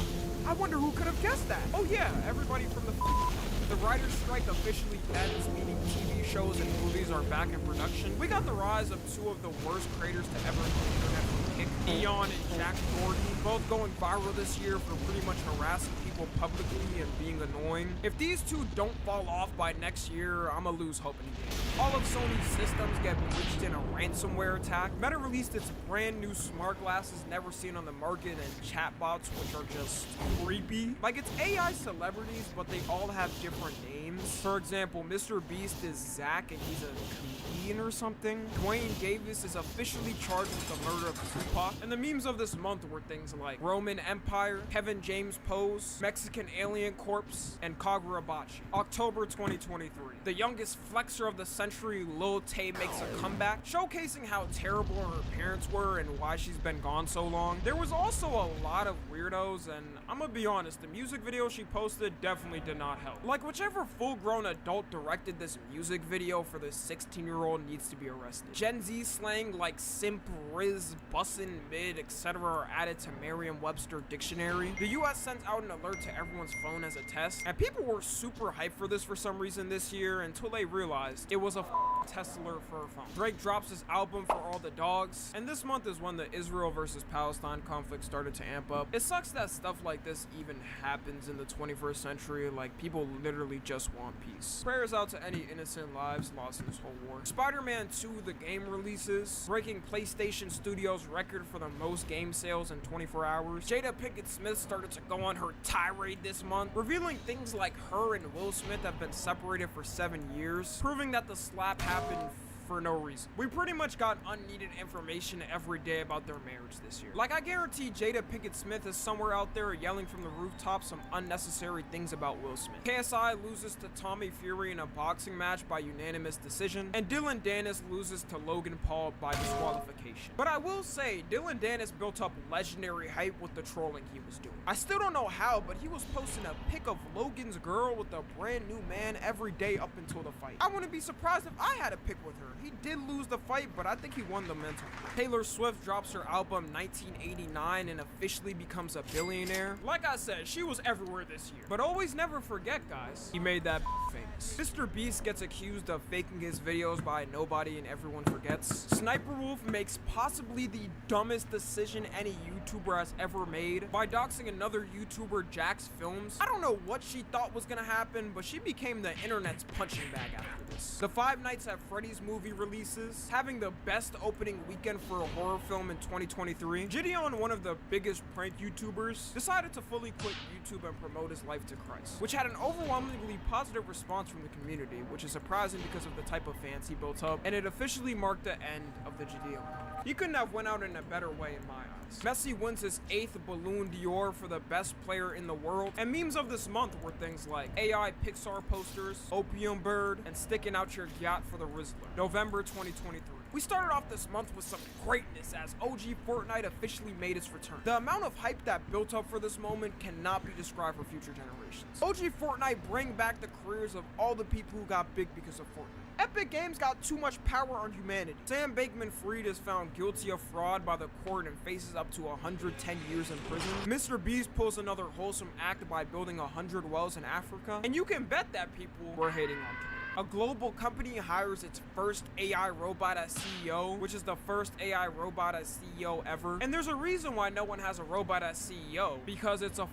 I wonder who could have guessed that. Oh yeah, everybody from the writer's strike officially ends, meaning TV shows and movies are back in production. We got the rise of two of the worst creators to ever hit the internet from Kick, Neon and Jack Doherty, both going viral this year for pretty much harassing people publicly and being annoying. If these two don't fall off by next year, I'ma lose hope in the game. All of Sony's systems get breached in a ransomware attack. Meta released its brand new smart glasses never seen on the market and chatbots, which are just creepy. Like, it's AI celebrities, but they all have different names. For example, Mr. Beast is Zach and he's a comedian. 15 or something. Dwayne Davis is officially charged with the murder of Tupac. And the memes of this month were things like Roman Empire, Kevin James Pose, Mexican Alien Corpse, and Kagurabachi. October 2023. The youngest flexer of the century, Lil Tay, makes a comeback, showcasing how terrible her parents were and why she's been gone so long. There was also a lot of weirdos, and I'm gonna be honest, the music video she posted definitely did not help. Like, whichever full-grown adult directed this music video for this 16-year-old needs to be arrested. Gen Z slang like simp, riz, bussin', mid, etc. are added to Merriam-Webster dictionary. The US sent out an alert to everyone's phone as a test, and people were super hyped for this for some reason this year until they realized it was a test alert for her phone. Drake drops his album For All the Dogs, and this month is when the Israel versus Palestine conflict started to amp up. It sucks that stuff like this even happens in the 21st century, like people literally just want peace. Prayers out to any innocent lives lost in this whole war. Spider-Man 2, the game releases, breaking PlayStation Studios' record for the most game sales in 24 hours. Jada Pinkett Smith started to go on her tirade this month, revealing things like her and Will Smith have been separated for 7 years, proving that the slap happened for no reason. We pretty much got unneeded information every day about their marriage this year. Like, I guarantee Jada Pinkett Smith is somewhere out there yelling from the rooftops some unnecessary things about Will Smith. KSI loses to Tommy Fury in a boxing match by unanimous decision, and Dylan Dennis loses to Logan Paul by disqualification. But I will say, Dylan Dennis built up legendary hype with the trolling he was doing. I still don't know how, but he was posting a pic of Logan's girl with a brand new man every day up until the fight. I wouldn't be surprised if I had a pic with her. He did lose the fight, but I think he won the mental. Taylor Swift drops her album 1989 and officially becomes a billionaire. Like I said, she was everywhere this year. But always never forget, guys, he made that famous. Mr. Beast gets accused of faking his videos by nobody and everyone forgets. Sniper Wolf makes possibly the dumbest decision any YouTuber has ever made by doxing another YouTuber, Jax Films. I don't know what she thought was gonna happen, but she became the internet's punching bag after this. The Five Nights at Freddy's movie releases, having the best opening weekend for a horror film in 2023. Gideon, one of the biggest prank YouTubers, decided to fully quit YouTube and promote his life to Christ, which had an overwhelmingly positive response from the community, which is surprising because of the type of fans he built up, and it officially marked the end of the Gideon. He couldn't have went out in a better way in my eyes. Messi wins his 8th Balloon d'Or for the best player in the world, and memes of this month were things like AI Pixar posters, Opium Bird, and sticking out your yacht for the Rizzler. November 2023. We started off this month with some greatness as OG Fortnite officially made its return. The amount of hype that built up for this moment cannot be described for future generations. OG Fortnite bring back the careers of all the people who got big because of Fortnite. Epic Games got too much power on humanity. Sam Bankman-Fried is found guilty of fraud by the court and faces up to 110 years in prison. Mr. Beast pulls another wholesome act by building 100 wells in Africa. And you can bet that people were hating on Twitter. A global company hires its first AI robot as CEO, which is the first AI robot as CEO ever. And there's a reason why no one has a robot as CEO, because it's a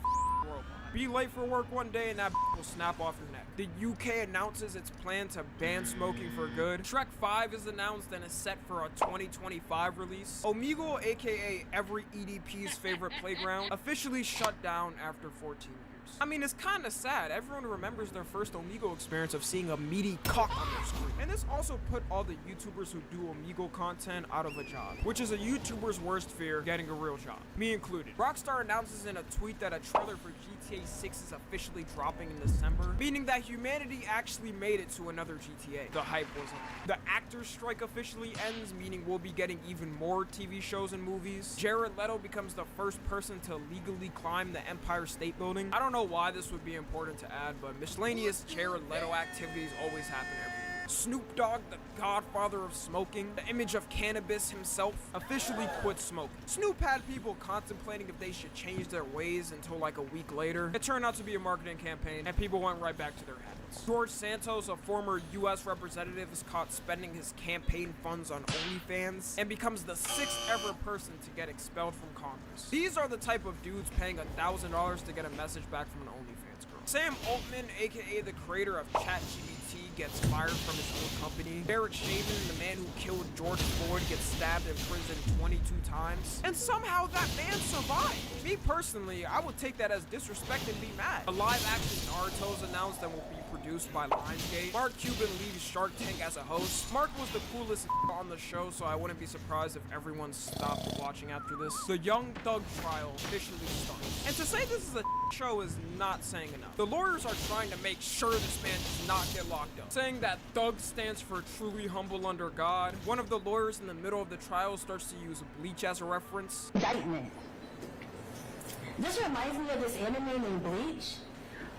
robot. Be late for work one day and that will snap off your neck. The UK announces its plan to ban smoking for good. Shrek 5 is announced and is set for a 2025 release. Omegle, aka every EDP's favorite playground, officially shut down after 14 years. I mean, it's kind of sad. Everyone remembers their first Omegle experience of seeing a meaty cock on their screen. And this also put all the YouTubers who do Omegle content out of a job, which is a YouTuber's worst fear, getting a real job. Me included. Rockstar announces in a tweet that a trailer for GTA 6 is officially dropping in December, meaning that humanity actually made it to another GTA. The hype wasn't. The actors strike officially ends, meaning we'll be getting even more TV shows and movies. Jared Leto becomes the first person to legally climb the Empire State Building. I don't know why this would be important to add, but miscellaneous Jared Leto activities always happen every year. Snoop Dogg, the godfather of smoking, the image of cannabis himself, officially quit smoking. Snoop had people contemplating if they should change their ways until like a week later. It turned out to be a marketing campaign, and people went right back to their habits. George Santos, a former US representative, is caught spending his campaign funds on OnlyFans and becomes the 6th ever person to get expelled from Congress. These are the type of dudes paying $1,000 to get a message back from an OnlyFans girl. Sam Altman, aka the creator of ChatGPT, gets fired from his own company. Derek Chauvin, the man who killed George Floyd, gets stabbed in prison 22 times. And somehow that man survived. Me personally, I would take that as disrespect and be mad. A live-action Naruto is announced that will be produced by Lionsgate. Mark Cuban leaves Shark Tank as a host. Mark was the coolest on the show, so I wouldn't be surprised if everyone stopped watching after this. The Young Thug trial officially starts. And to say this is a show is not saying enough. The lawyers are trying to make sure this man does not get locked up, saying that Thug stands for truly humble under God. One of the lawyers in the middle of the trial starts to use Bleach as a reference. Indictment. This reminds me of this anime named Bleach,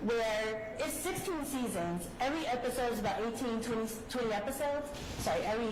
where it's 16 seasons. Every episode is about 18, 20 episodes. Sorry, every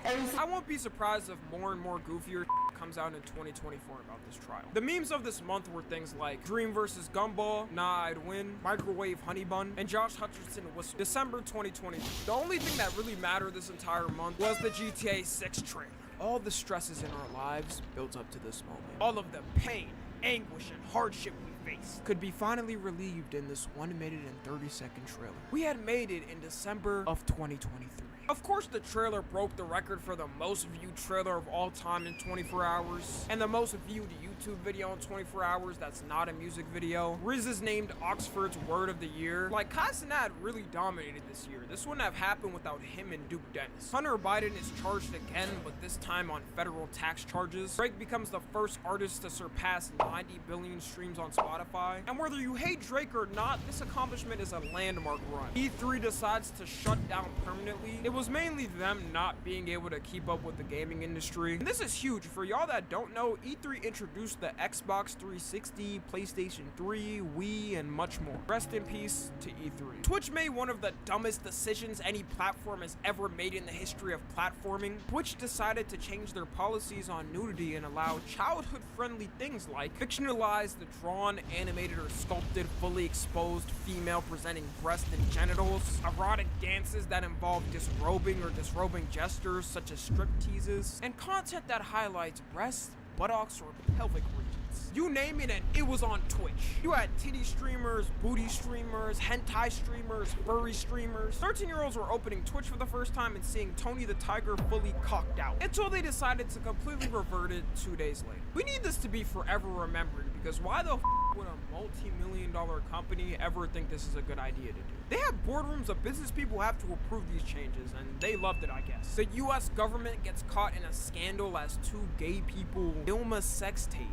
I won't be surprised if more and more goofier comes out in 2024 about this trial. The memes of this month were things like Dream vs. Gumball, Nah I'd Win, Microwave Honey Bun, and Josh Hutcherson Whistle. December 2022. The only thing that really mattered this entire month was the GTA 6 trailer. All the stresses in our lives built up to this moment. All of the pain, anguish, and hardship we face could be finally relieved in this 1 minute and 30-second trailer. We had made it in December of 2023. Of course, the trailer broke the record for the most viewed trailer of all time in 24 hours, and the most viewed YouTube video in 24 hours that's not a music video. Riz is named Oxford's Word of the Year. Like, Kai Cenat really dominated this year. This wouldn't have happened without him and Duke Dennis. Hunter Biden is charged again, but this time on federal tax charges. Drake becomes the first artist to surpass 90 billion streams on Spotify. And whether you hate Drake or not, this accomplishment is a landmark run. E3 decides to shut down permanently. It was mainly them not being able to keep up with the gaming industry. And this is huge. For y'all that don't know, E3 introduced the Xbox 360, PlayStation 3, Wii, and much more. Rest in peace to E3. Twitch made one of the dumbest decisions any platform has ever made in the history of platforming. Twitch decided to change their policies on nudity and allow childhood-friendly things like fictionalize the drawn, animated, or sculpted, fully exposed female-presenting breasts and genitals, erotic dances that involve disrobing or disrobing gestures such as strip teases, and content that highlights breasts, buttocks, or pelvic regions. You name it and it was on Twitch. You had titty streamers, booty streamers, hentai streamers, furry streamers. 13-year-olds were opening Twitch for the first time and seeing Tony the Tiger fully cocked out, until they decided to completely revert it 2 days later. We need this to be forever remembered, because why the would a multi-million-dollar company ever think this is a good idea to do? They have boardrooms of business people who have to approve these changes, and they loved it, I guess. The US government gets caught in a scandal as 2 gay people film a sex tape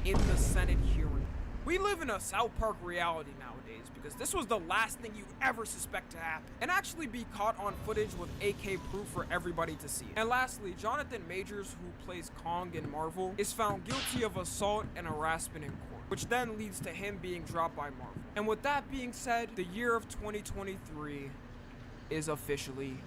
in the Senate hearing. We live in a South Park reality nowadays, because this was the last thing you'd ever suspect to happen, and actually be caught on footage with AK proof for everybody to see. And lastly, Jonathan Majors, who plays Kong in Marvel, is found guilty of assault and harassment in court, which then leads to him being dropped by Marvel. And with that being said, the year of 2023 is officially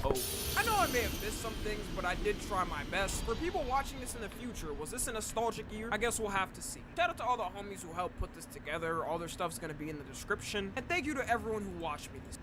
over. I know I may have missed some things, but I did try my best. For people watching this in the future, was this a nostalgic year? I guess we'll have to see. Shout out to all the homies who helped put this together. All their stuff's gonna be in the description. And thank you to everyone who watched me this.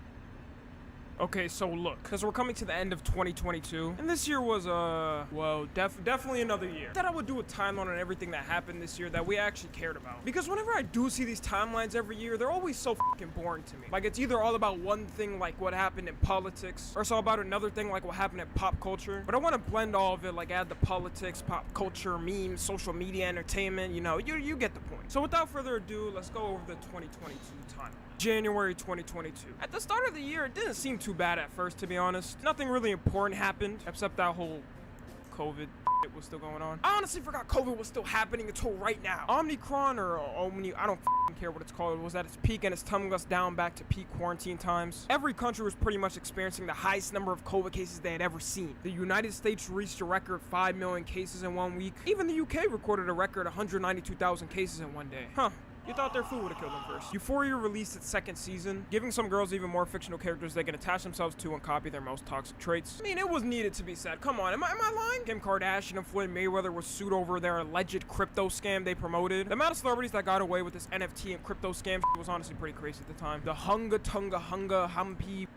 Okay, so look, because we're coming to the end of 2022, and this year was, well, definitely another year. I thought I would do a timeline on everything that happened this year that we actually cared about. Because whenever I do see these timelines every year, they're always so fucking boring to me. Like, it's either all about one thing, like what happened in politics, or it's all about another thing, like what happened in pop culture. But I want to blend all of it, like add the politics, pop culture, memes, social media, entertainment, you know, you get the point. So without further ado, let's go over the 2022 timeline. January 2022. At the start of the year, it didn't seem too bad at first, to be honest. Nothing really important happened, except that whole COVID shit was still going on. I honestly forgot COVID was still happening until right now. Omicron or Omni, I don't care what it's called, was at its peak and it's tumbling us down back to peak quarantine times. Every country was pretty much experiencing the highest number of COVID cases they had ever seen. The United States reached a record 5 million cases in 1 week. Even the UK recorded a record 192,000 cases in 1 day. Huh. You thought their food would have killed them first. Euphoria released its 2nd season, giving some girls even more fictional characters they can attach themselves to and copy their most toxic traits. I mean, it was needed to be said. Come on, am I lying? Kim Kardashian and Floyd Mayweather were sued over their alleged crypto scam they promoted. The amount of celebrities that got away with this NFT and crypto scam was honestly pretty crazy at the time. The Hunga Tunga Hunga Humpy.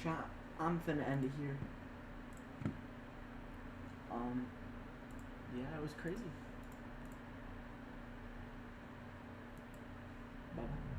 Chat, I'm finna end it here. Yeah, it was crazy. Bye-bye.